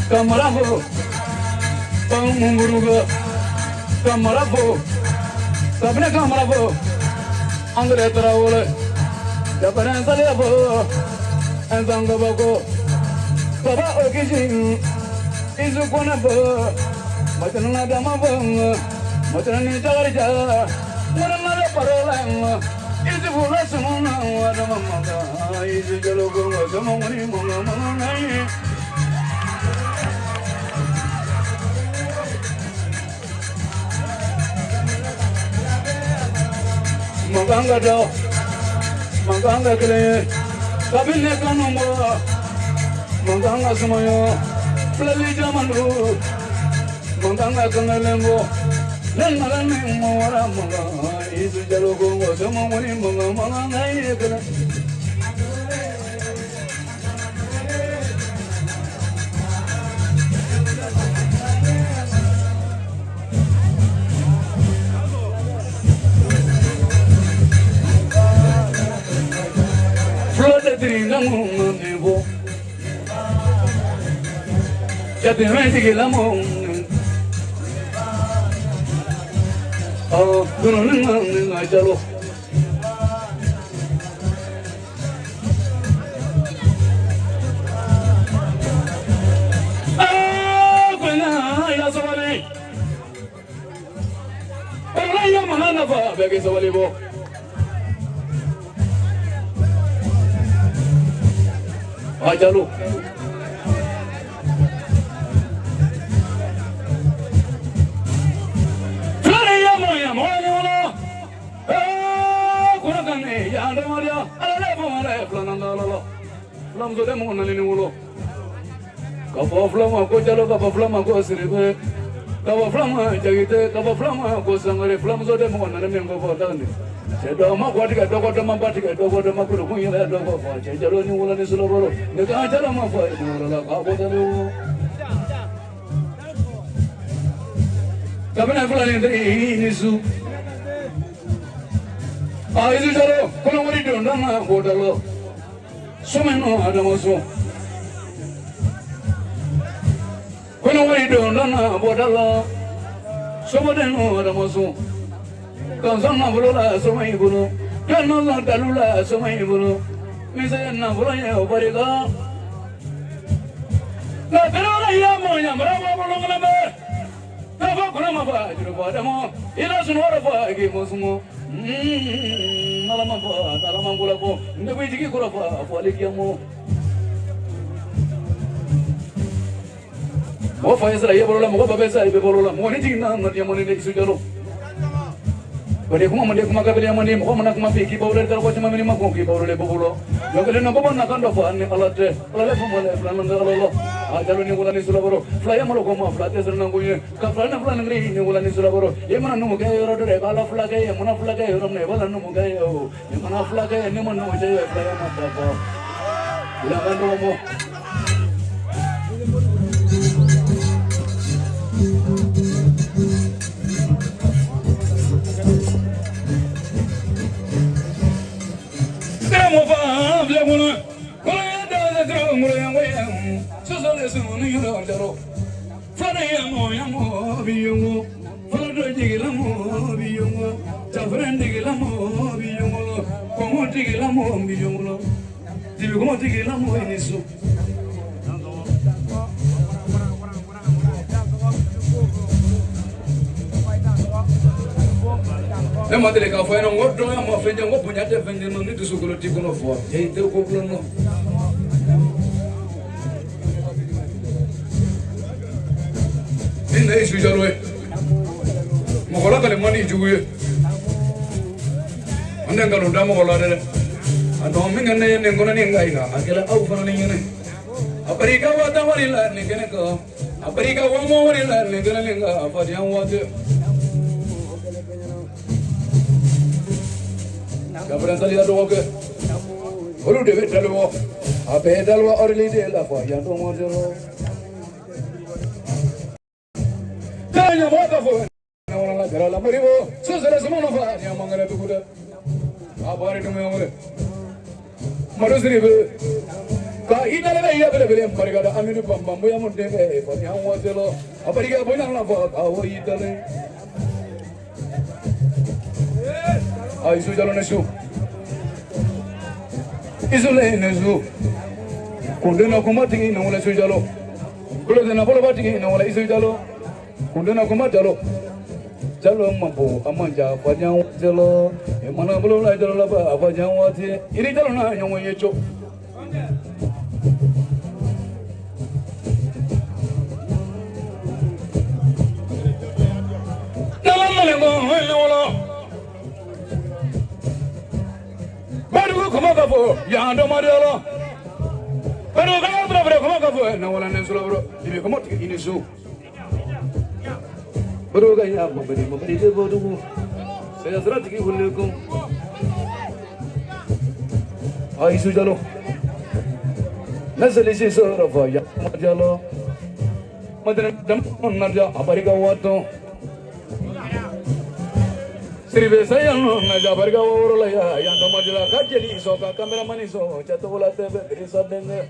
Kamarago, pangmunguruga. Kamarago, sabne kamarago, andre teraule, japaran salabo, enzangabago, baba okijin, isu konabo, matana damabo, matana ni jagarija, mara parola, isu bula sumona, wada mama, isu jalogo, samoni mama nai. Manganga do, manganga kele, kabine kanumba, manganga sumayo, plali jamanu, manganga kangalembo, lengalane mora manga, isu jalogo samoni manga kele. Jadi nanti lamong, gunung nang jalo. Kuna ya sawali, orang yang mana napa bagi sawali bo. Jalo. Flam zo demo na lini wulo. Kapo flam ako jalo kapo flam ako siribe. Kaba flama jagite kaba flama ko sangare flama so de mo na men ko fotani se do ma ko diga do ko do ma batika do ko do ma ko ko yela do ko fa che jalo ni wala ni sulo boro ne ka jalo ma fa ni wala ka bo de lo kabana fulani ndri ni su isu jalo kono wori do na ko dalo so men no adamo so kono wori do na bodala so bodeno adamo Kansana bulola somai bulo, kanala dalula somai bulo, misayana bulo ya obariga. Na perola ya moya bravo bulo ngalabe. Na fa kuna mafa juro badamo, ila sunora fa ge mosumo. Nalama bulo ko, ndebi jigi kura fa alikiamo. Mo fa isra ya bulo mo ba besa ibe bulo mo ni jigi na ngati mo ni isu jalo. Bade kuma mande kuma kabele mande ko mana kuma pe ki bawle dal ko chama mini ma ko ki bawle bobulo jogale no bobo na kando fa ni alate alale fo mole plan ndo alalo a jalo ni wala ni sulaboro flaya malo ko ma flate ser na nguye ka flana flana ngri ni wala ni sulaboro e mana no ga yoro de bala flage e mana flage yoro ne wala no ga yo e mana flage ni mana no je flaya ma ta ko la kando mo Le madre ka fa no ngodo ya mo fenje ngo punya de fenje no ni tusukulo tikuno fo ye te ko plono ina isu jalo e mo kola kale mani juwe anda ngalo ndamo kola de ando minga ne ne ngona ni ngai na akela au fana ni ne aparika wa ta wari la ne kene ko aparika wa mo wari la ne kene nga afadi an wa de Kabran sali ado ke olu de dalwo abe dalwa orli de la fa ya do mo jero tanya mo ta fo na wala gara la moribo so sala sumo no fa ya mangare tu kuda abare to me amore maro sri be ka ina le ya bele bele mariga da aminu bambambo ya mo de be fa ya mo jero abari ga boina la fa ka wo itale ai su jalo nesu isule nesu kundena kumati na wala su jalo kulo na bolo bati na wala isu jalo kundena kumati jalo jalo mambo amanja fanya jalo e mana bolo la jalo la ba fanya wati iri jalo na nyomo yecho na la wala Como acabou? Já andou Mariela. Pero como acabou? Não, ela nem falou. E como que iniciou? Pero ganhar, mas ele botou. Saya será que boleh com. Aí isso já lo. Nasıl işi sonra var ya Mariela. Madem damlar ya Amerika wato. Sribe saya no na jabarga worola ya ando majula kajeli so ka cameraman so chato bola tebe drisa denge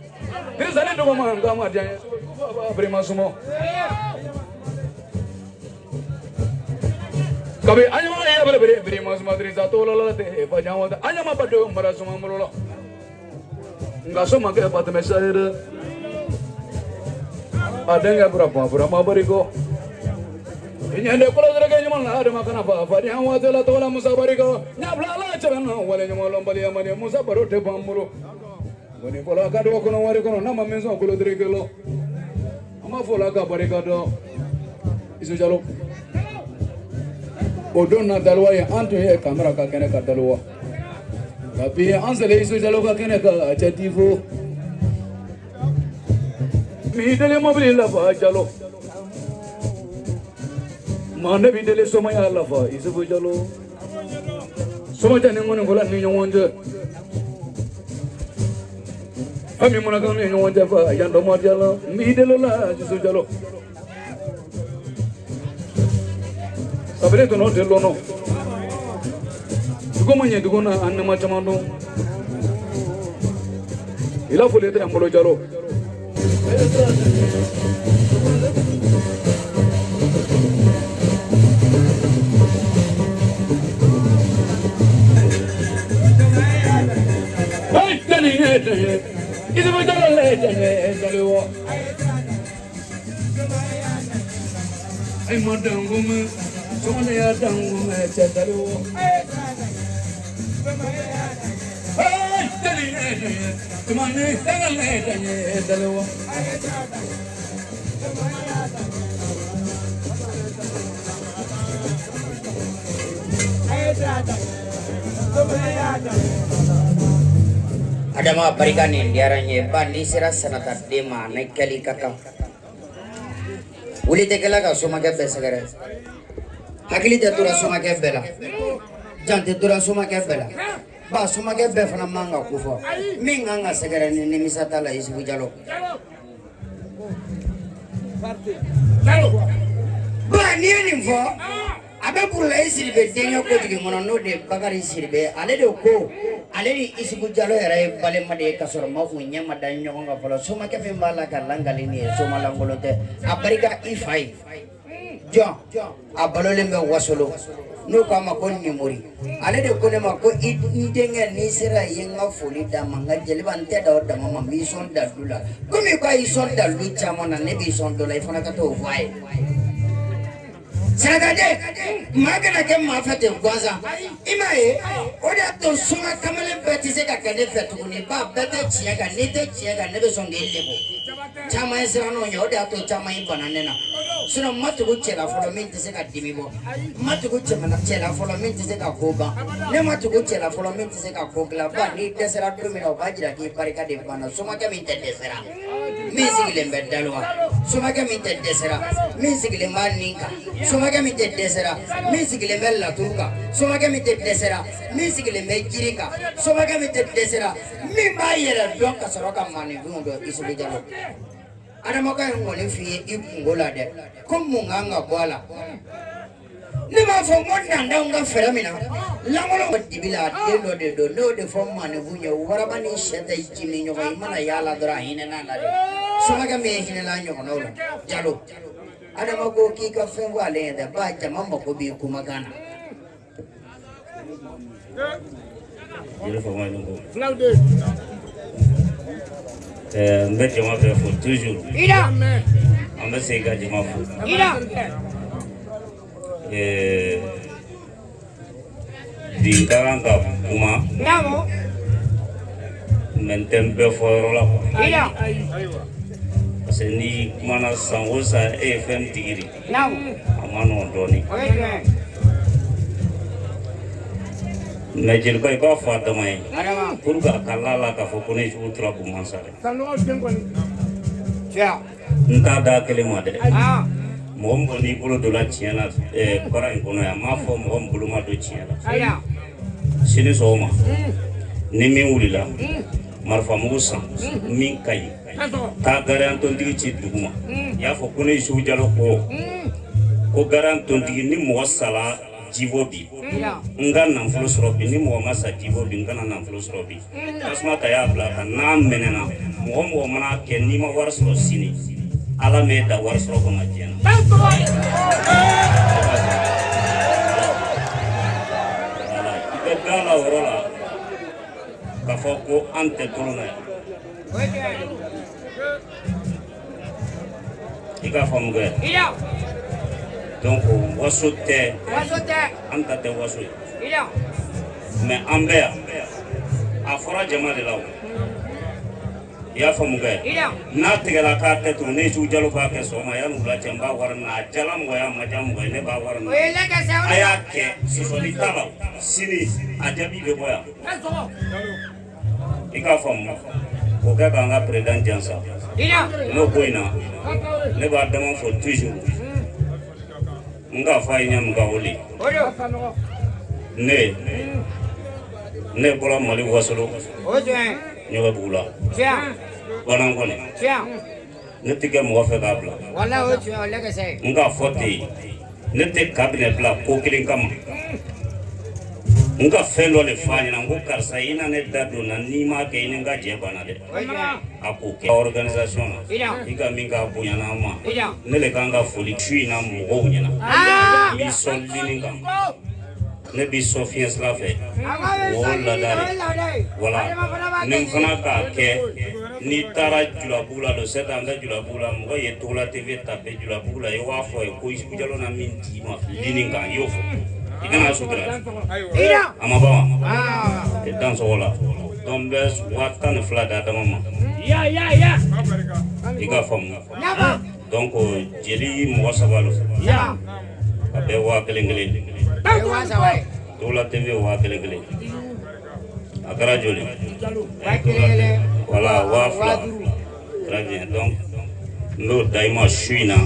drisa ne do ma ngama dia prima sumo kabe anyama ya bere prima sumo drisa to lola te pajawa anyama bado mara sumo molola ngaso ma ke pat mesaire adenga berapa barigo ini anda kalau mereka cuma ada makan apa dia awalnya tu lah musa barigo nyabla lah cuman awalnya cuma lombali amani musa baru tebam mulu ini pola kado kono wari kono nama menso kulo dirigelo ama pola ka barigo do isu jalo odon na dalwa ya antu ya kamera ka kene ka dalwa tapi ansele isu jalo ka kene ka achativo mi dele mobile la ba jalo mande bi dele soma ya lafa isubu jalo soma jani ngone gola ni nyonje ami mona kan ni nyonje fa yando mo jalo mi dele la isubu jalo sabere to no delo no dugo manye dugo na anna ma chamando ila fole te ambolo jalo Itu betul le ay madangum somane ya dangum cetalo ay tani tumane tangale tani dalo Adama barikan diaranye bandi sira sanata dema nekali kakam uli tekela ka suma ke besagare hakili te tura suma ke bela jante tura suma ke bela ba suma ke be fana manga kufo minga nga sagare ni misata la isubu jalo ba ni ni fo abe bulla isirbe denyo ko digi mono no de bagari sirbe ale de ko ale ni isubu jalo era bale made kasoro mafu nyama dan nyonga folo suma ke fe mbala ka langali ni suma langolote abarika ifai jo abalole me wasolo no kama ko ni muri ale de ko ne ma ko idenge ni sira yenga foli da manga jeliban te da mama mi son da dula ko mi ko ison da lu chama na ne bi son dola ifana ka to vai Sagade, magana ke mafate kwanza. Imae, oda to suma kamale betise ka kene fetu ni ba bete chiega nebe songe lebo. Chama esra no oda to chama ibananena. Sino matu chela folo minti se ka dimibo. Matu chela chela folo minti se ka koba. Ne matu chela folo minti se ka kokla ba ni desera dumino bajira ki parika de bana suma ke minti desera. Misigile mbedalwa. Suma ke minti desera. Misigile maninka. Suma ke minti desera. Misigile bella turka. Suma ke minti desera. Misigile mejirika. Suma ke minti desera. Mi bayera donka soroka mani gundo isubi jalo. Ada maka ngone fi ikungola de. Kumunganga bwala. Ni ma fo monna ndanga feramina. Langolo dibila delo de do no de fo mani bunya warabani sheta ikimi nyoga imana yala dra hinena na de. Suma ke me hinela nyoga no jalo. Ada mako kika fengo alenda ba jamamba ko bi kumagana. Mbɛ jama bɛɛ fo toujours an bɛ segin ka jama fo bi ka kan ka kuma mɛ n tɛ n bɛɛ fɔ yɔrɔ la parce que ni kumana san o san e ye fɛn tigi de a ma nɔgɔn dɔɔnin mais jeliba i b'a fɔ a dama ye pour que a ka la k'a fɔ ko ne jugu tora ko mansa dɛ n t'a da kelen ma dɛ mɔgɔ min n'i bolo don la tiɲɛ na baara in kɔnɔ yan n m'a fɔ mɔgɔ min bolo ma don tiɲɛ la sini sɔgɔma ni min wulila marifamugu san min ka ɲi taa gariyan tontigi ci dugu ma i y'a fɔ ko ne Yusufu Jalo ko gariyan tontigi ni mɔgɔ sala jibo bi n ka nafolo sɔrɔ bi ni mɔgɔ ma sa jibo bi n kana nafolo sɔrɔ bi tasuma ta y'a bila kan n'a mɛnɛna mɔgɔ mɔgɔ mana kɛ n'i ma wari sɔrɔ sini ala m'e da wari sɔrɔ kama diɲɛ na i bɛ da la o yɔrɔ la k'a fɔ ko an tɛ tɔrɔ na yan i k'a faamu kɛ donc waso tɛ an ta tɛ waso ye mais an bɛ yan a fɔra jama de la o i y'a faamu kɛ n'a tigɛla k'a tɛ turu ne Yusufu Jalo b'a kɛ sɔgɔma yanni wula cɛ n b'a wari minɛ a jala mɔgɔ ye a ma ja mɔgɔ ye ne b'a wari minɛ a y'a kɛ sɔsɔli t'a la sini a jaabi bɛ bɔ yan i k'a faamu o kɛ k'an ka président jansa n'o ko in na ne b'a dama fɔ toujours nga fa nya mga wuli ne bola mali wasolo nyoga bula wana ngone ne tike mo fa kabla wala wala ka say nga foti ne te cabinet bla ko kilin kam nga felo le fanya na ngukar sa ina ne dadu na nima ke ina nga je bana de aku ke organisation iga minga bunya na ma ne le kanga foli chui na mo nya na mi sol lininga ne bi sofiens la fe wala dare wala nim fana ka ke ni tara jula bula do seta anga jula bula mo ye tola tv tape jula bula e wa fo e ko isku jalo na minti ma lininga yo fo ikana sutra ama ba e dan so wala tombe watan flada da mama ya iga fam donc jeli mo sabalo ya abe wa kelengele tola tv wa kelengele akara joli wala wa fla très bien donc no daima shuina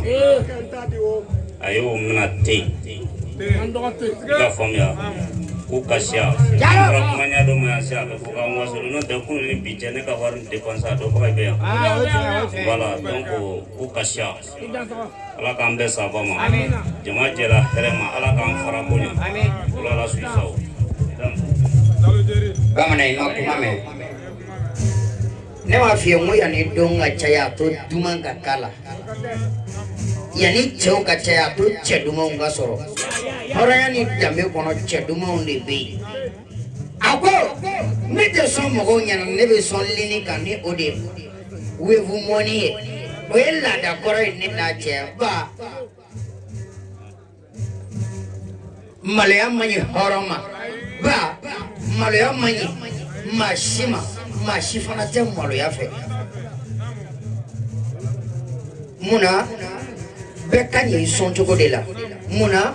ayo mnate ka famia ku kasya ramanya do masya ko ka waso no de ku ni bijane ka war dépenser do ko be voilà donc ku kasya ala kan be sabama jama jela herema ala kan farabonya amin ala suisao bamana ino kumame ne ma fi mu ya ni donga chaya to dumanga kala yani chauka chaya to cheduma unga soro horaya ni dambe kono cheduma unde be ako ne te son mo gonya ne be son lini kan ni ode we vu moni we la da koro ni na che ba malaya mani horoma ba malaya mani mashima mashifana te malaya fe muna bekani son chogo de la muna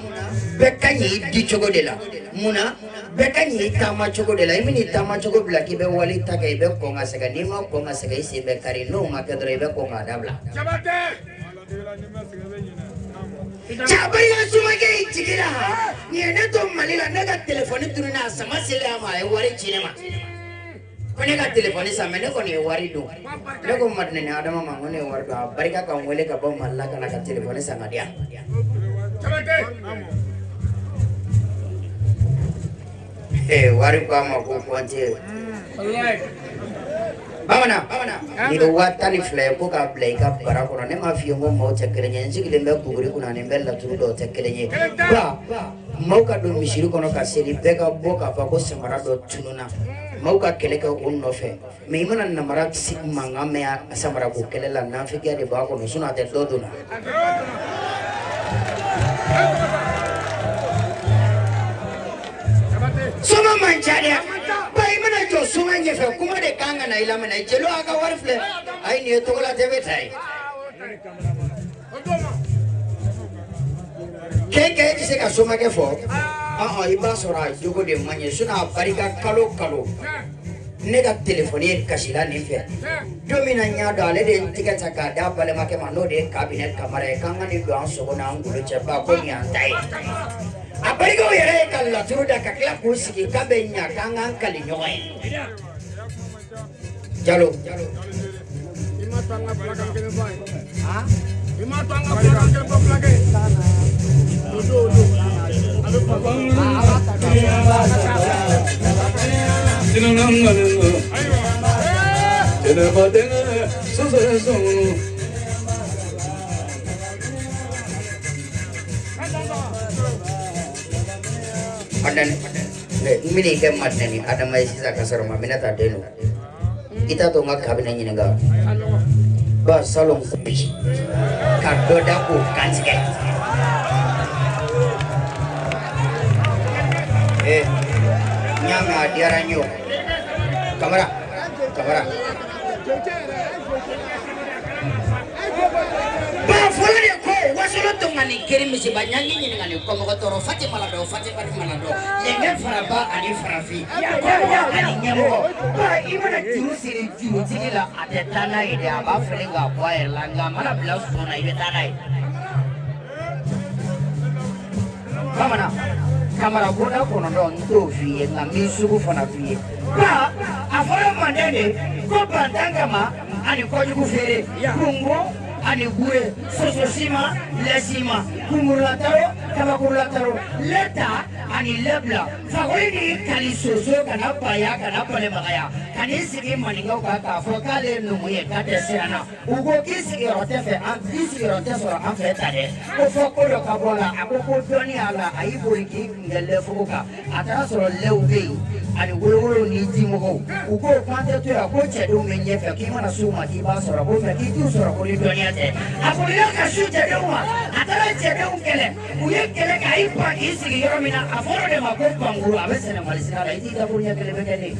bekani di chogo de la muna bekani tama chogo de la imini tama chogo bla ki be wali taka ibe ko ngasega nima ko ngasega isi be kari no makadre ibe ko ngadabla Chabari la sumake ichikira ni ene to malila nega telefoni turina sama sele ama e wari cinema konega telefoni sama ne koni wari do lego madne ne adama mangone wari do barika kan wele ka ba malla kana ka telefoni sama dia wari ba ma ko kwanje Bamana ni do watani fle ko ka play ka para ko ne ma fiyo mo mo chakelenye nsikile mbe kuguri kuna ne mbella turu do chakelenye ba mauka do mishiru kono ka seli beka boka fa ko samara do tununa mauka keleka unno fe me imana na mara sigmanga me samara ko kelela na fikia de ba ko no suna te do duna soma mancharia baimana jo suma nyefe kuma de kanga na ilama na jelo aka warfle ai ni to la tebe tai ke jise ka soma ke fo iba sora jogo de manye suna barika kalo ne ga telefoni kasila ni fe domina nya dale de tika taka da bale make mano de cabinet kamera kanga ni do an so na ngulo cheba ko ni antai Aparigo yere kala turuda kakla kusiki kabenya kanga kali nyoy. Jalo. Ima tanga belakang kene boy. Ha? Ima tanga belakang kene belakang. Dodo. Ado babang. Jinanang ngaleng. Jene badeng so. Padan mini ke matne ni ada mai sisa kasar ma mina ta denu kita to ngak kabin ni nga ba salong kupi kado daku kanske nyama diaranyo kamera ba fulani ko wasolo to ngani keri misi banyangi ni ngani ko mo toro fati malado yengen faraba ani farafi ani nyamo ba imana jurusiri jurutila adetana ide aba felinga boy langa mana bla sona ide tanai bamana kamara bonda kono don to fiye na misugu fana fiye ba afara mandene ko bantangama ani ko jugu fere kungo ani gure sososima lesima kumulataro kabakulataro leta ani lebla fagoini kali soso kana paya kana pale magaya kani sigi maninga ka fokale numuye kate serana ugo kisigi rotefe an kisigi rotesora an fetare ko fokolo kabola akoko doni ala ayiboriki ngelle foka atara soro lewbe ani wolowolo ni timogo ugo kante to ya ko chedo menye fe kimana suma ki ba soro ko fe ki tu soro ko ni doni ate akoya ka shute dewa atara chedo kele uye kele kai pa isigi yoromina aforo de mako panguru abesene malisina la iti da punya kele bekene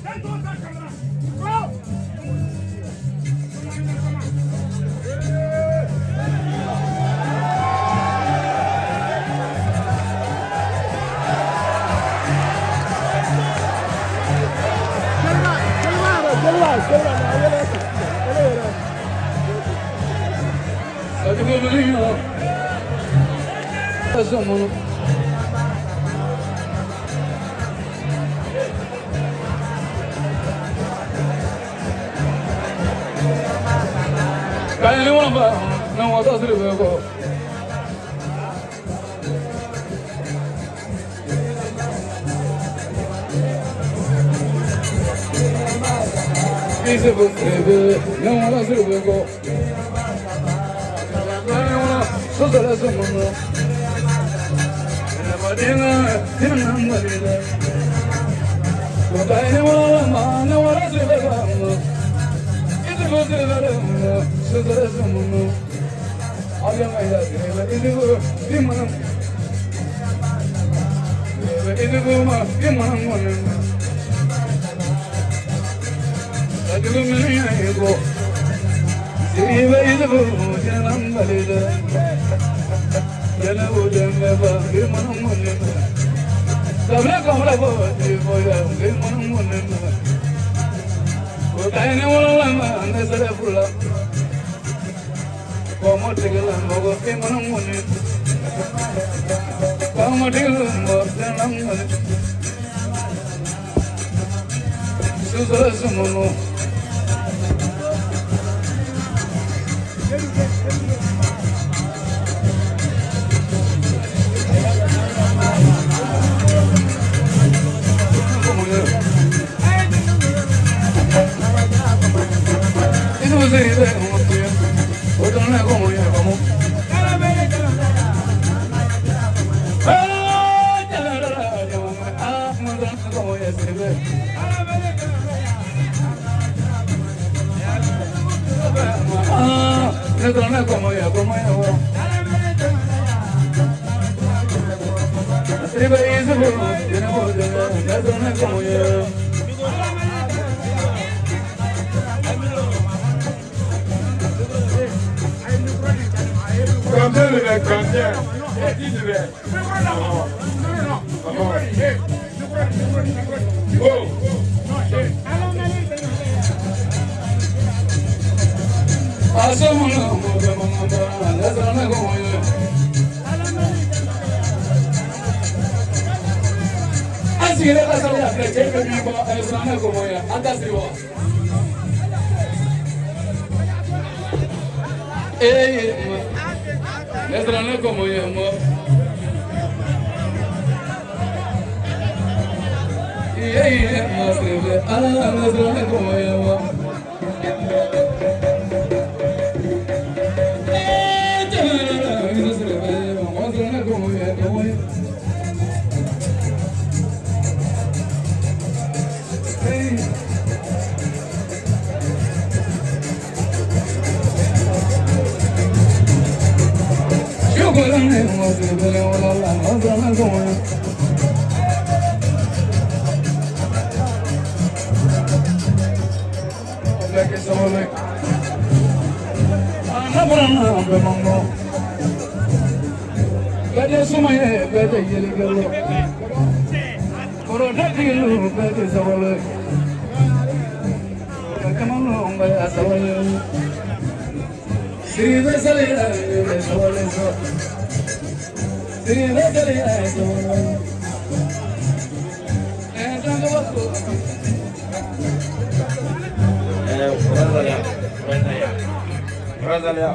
Rosalia.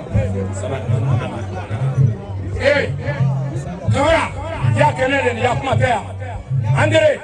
Hey, kamera, ya kelele ni ya kumatea. Andre.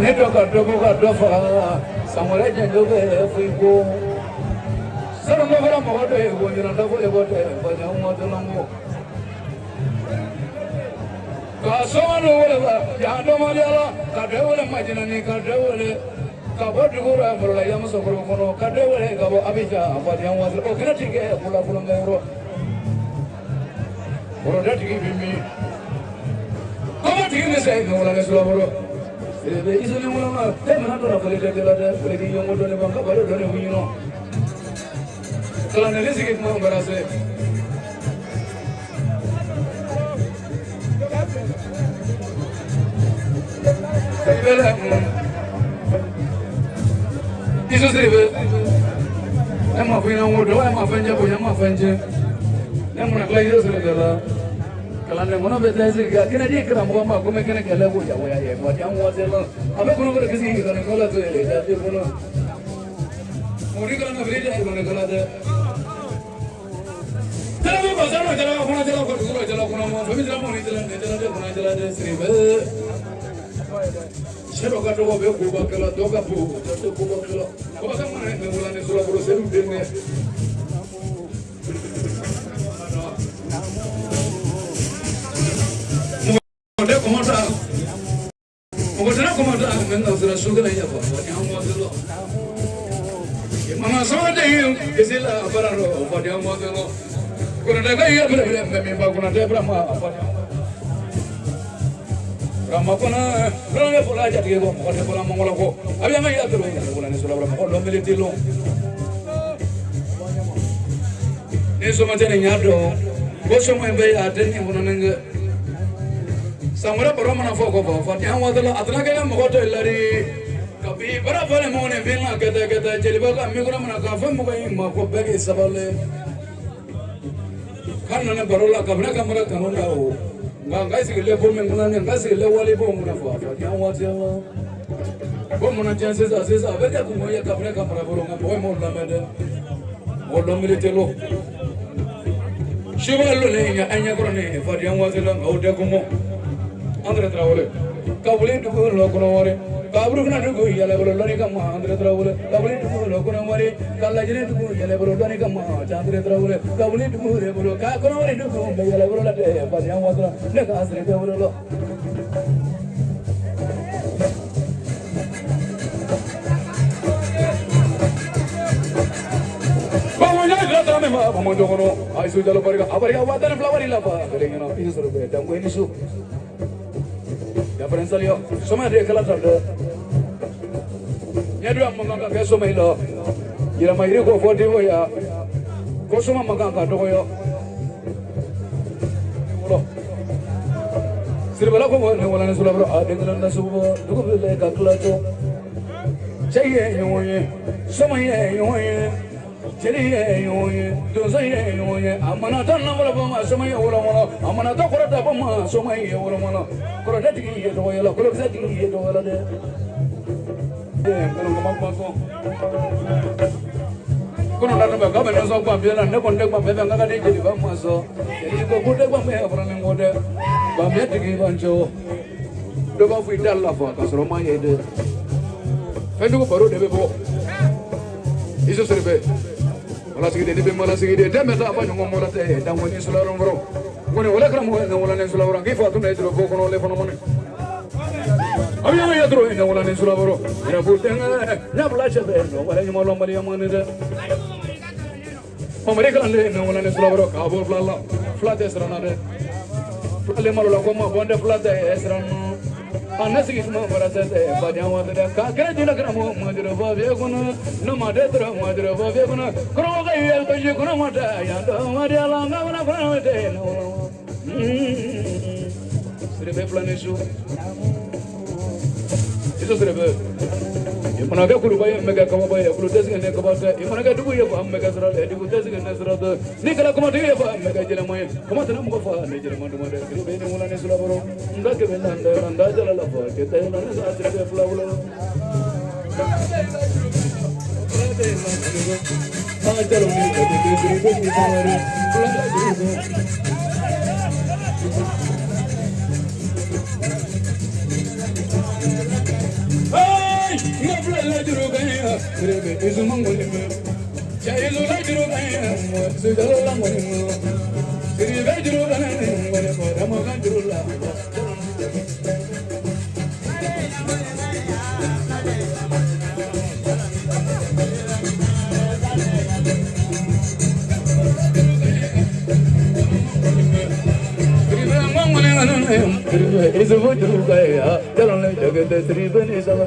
Neto kadogo kadofa samore jendobe fuiko saro ngora modo e gonjira ndavo e bote banya umoto lango ka somano wala ya do mariala kadewole majinani kadewole kabodu gura mrola yam sokoro kono kadewole gabo abija banya umoto o kina tike kula kula ngoro oro datiki bimi kama tike se ngola ngesula boro isole mulama temana to na kole tetela de kole di yongo do ne banga baro do ne huyino kala ne lesi ke mo barase sebele iso sebe ema fina ngodo ema fanje bo ema fanje ema na kala iso sebe la kala ne mono betese ga kena di kra mo ma ko me kena kala bo ya wa ya wa ya mo zelo abe kono ko kisi ni kono kola to e da de kono mori kala na vile ja kono kala de tara mo bazar jala kono jala ko duro jala kono mo fami jala mo ni jala ne jala de kono jala de sri be shero ga to be ko ba kala do ga bu to ko ba kala ko ba kam ne me bola ne sura bro seru de ne de komata ogotana komata menga usura sugala ya ba ya mo delo mama sama de kesila bararo ba ya mo delo kuna daga ya bre me ba kuna de brahma ba brahma kuna brahma pola ja de ko mo de pola mongola ko abia ma ya to kuna ne sura brahma ko do mele tilo ne so ma tene nyado ko so mo be ateni bona nanga samara baromana foko fo tian wadala atla kala mogoto illari kabi bara fale mone vinna kete kete jeliba ka migura mana ka fa mugai ma ko bege sabale kanna ne barola kabra kamara kanonda o ngasi le bo menguna ngasi le wale bo muna fa ya wati ya bo muna chances sesa veka kumoya kapre kapra boronga boy mo la mede mo lo militelo shivalo le nya anya korone fa ya wati la ngaude kumo andre trawole kabule du lo kono wore kabru na du yale bolo lani kama andre trawole kabule du lo kono wore kallajine du yale bolo lani kama chandre trawole kabule du re bolo ka kono wore du yale bolo la de fa ya wati la ne ka asre de bolo lo Vamos a jogar ahí su jalo para abrir agua de flower y la para que no pienso lo que tengo en eso ya por eso yo somos de aquella tarde ya dua mangga que somos lo y la mayoría con fuerte voy a cosuma mangga que todo yo sirve la como no la nesula bro a tengo la subo tú le calculato cheque yo somos yo Jeli yoye, dozaye yoye, amana tanna wala bama somay wala wala, amana ta korata bama somay wala wala, korata tigi yeto wala, korata tigi yeto wala de. Kono ngam ko. Kono dana ba gabe no so kwa bela ne konde kwa bela ngaka de jeli bama so. Jeli ko gode kwa me afra ne ngode. Ba me tigi bancho. Do ba fu dalla fa ka so ma yede. Fendu ko baro de be bo. Iso serbe. Wala sigi de mala sigi de meta apa nyongo mola te dan woni sularon bro woni wala kram wala ne sularon ki fatu ne dro ko no le fono mone abiya ya dro ne wala ne sularon ina bulten na bulacha de no wala nyimo lo mali amane de mamare kan ne wala ne sularon ka bol flala flat esrana de flale malo la ko ma bonde flat esrana anasigi mo barasate badyawa de ka kare dina kramo madro ba be kono no made tro madro ba be kono kro ga yel to je kono mata ya do madia la ngana kono de no sirbe planejo eso sirbe imana ga kulu baye mega kama baye kulu desga ne kabata imana ga dubu ye ba mega sra de dubu desga ne sra de ni kala kuma de ba mega jela moye kuma tan mo fa ne jela mo de sirbe ne mula ne sula boro nda ke ben nda jala la fa ke te na sa sirbe fla ulo ah jalo ni de sirbe ni mare la juro gaya sirbe isu mangole me chaizo la juro gaya su jalo la ngone me sirbe juro gaya ngone ko ramo kan juro la sirbe mangole ngone sirbe isu juro gaya jalo le jagate sirbe ni sala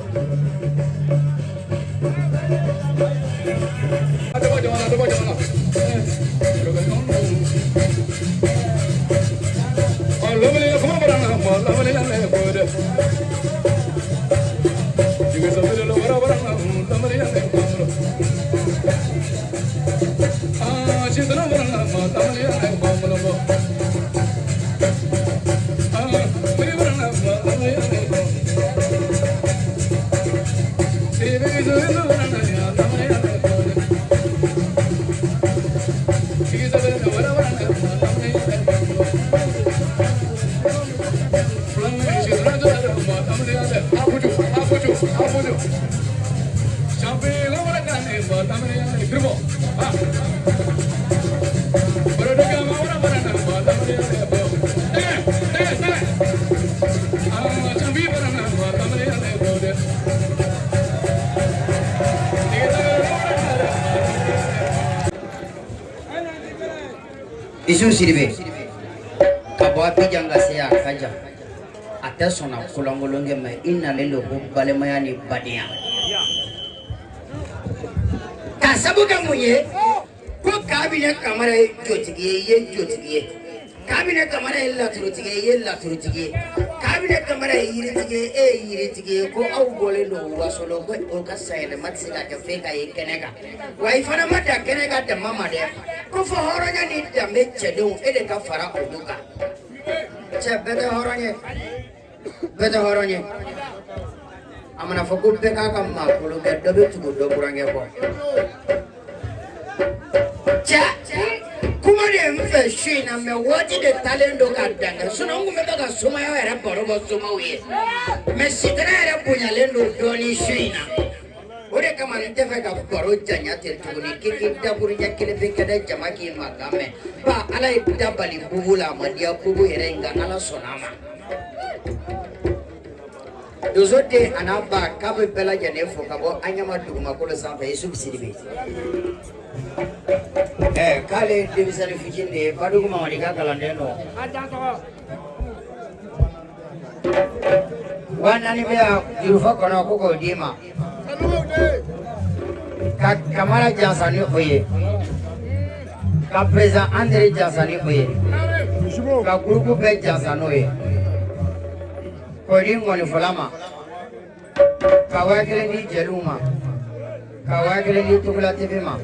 Isu siribe kabwa pijanga se akaja atasona kulangolonge ma inna lelo bale mayani badia kasabuga munye ko kabine kamara jotigiye kabine kamara illa turutige kabine kamara yiritige ko au gole lo wasolo ko o kasayele matsiga ka feka yekenega waifana mata kenega de mama de ko fo horonya ni dambe chedon ede ka fara oduka cɛ bɛɛ tɛ hɔrɔn ye bɛɛ tɛ hɔrɔn ye a mana fɔ ko bɛɛ k'a ka maakolo kɛ dɔ bɛ tugu dɔ burankɛ kɔ cɛ kuma de ye n fɛ su in na mɛ waati de talen don ka danga sinon n kun bɛ fɛ ka somaya yɛrɛ baro bɔ somaw ye mɛ sitana yɛrɛ bonyalen don dɔɔnin su in na o de kama n tɛ fɛ ka baro janya ten tuguni k'i k'i daburuɲɛ kelen bɛ kɛ dɛ jama k'i ma kan mɛ ba ala ye dabali bubu la a ma diya bubu yɛrɛ nka ala sɔnna a ma donso den a n'a ba k'a bɛ bɛɛ lajɛlen fo ka bɔ an ɲɛma dugumakolo sanfɛ Yusufu Sidibe k'ale ye denmisɛnnin fitinin de ye Badugu Mamadi ka kalanden don 400 bɛ yan jurufɔ kɔnɔ ko k'o d'i ma ka Kamara jansa ni o ye ka président André jansa ni o ye ka gurupu bɛɛ jansa n'o ye k'o di ŋɔnifɔla ma ka 1000 di jeliw ma ka 1000 di Tugula TV ma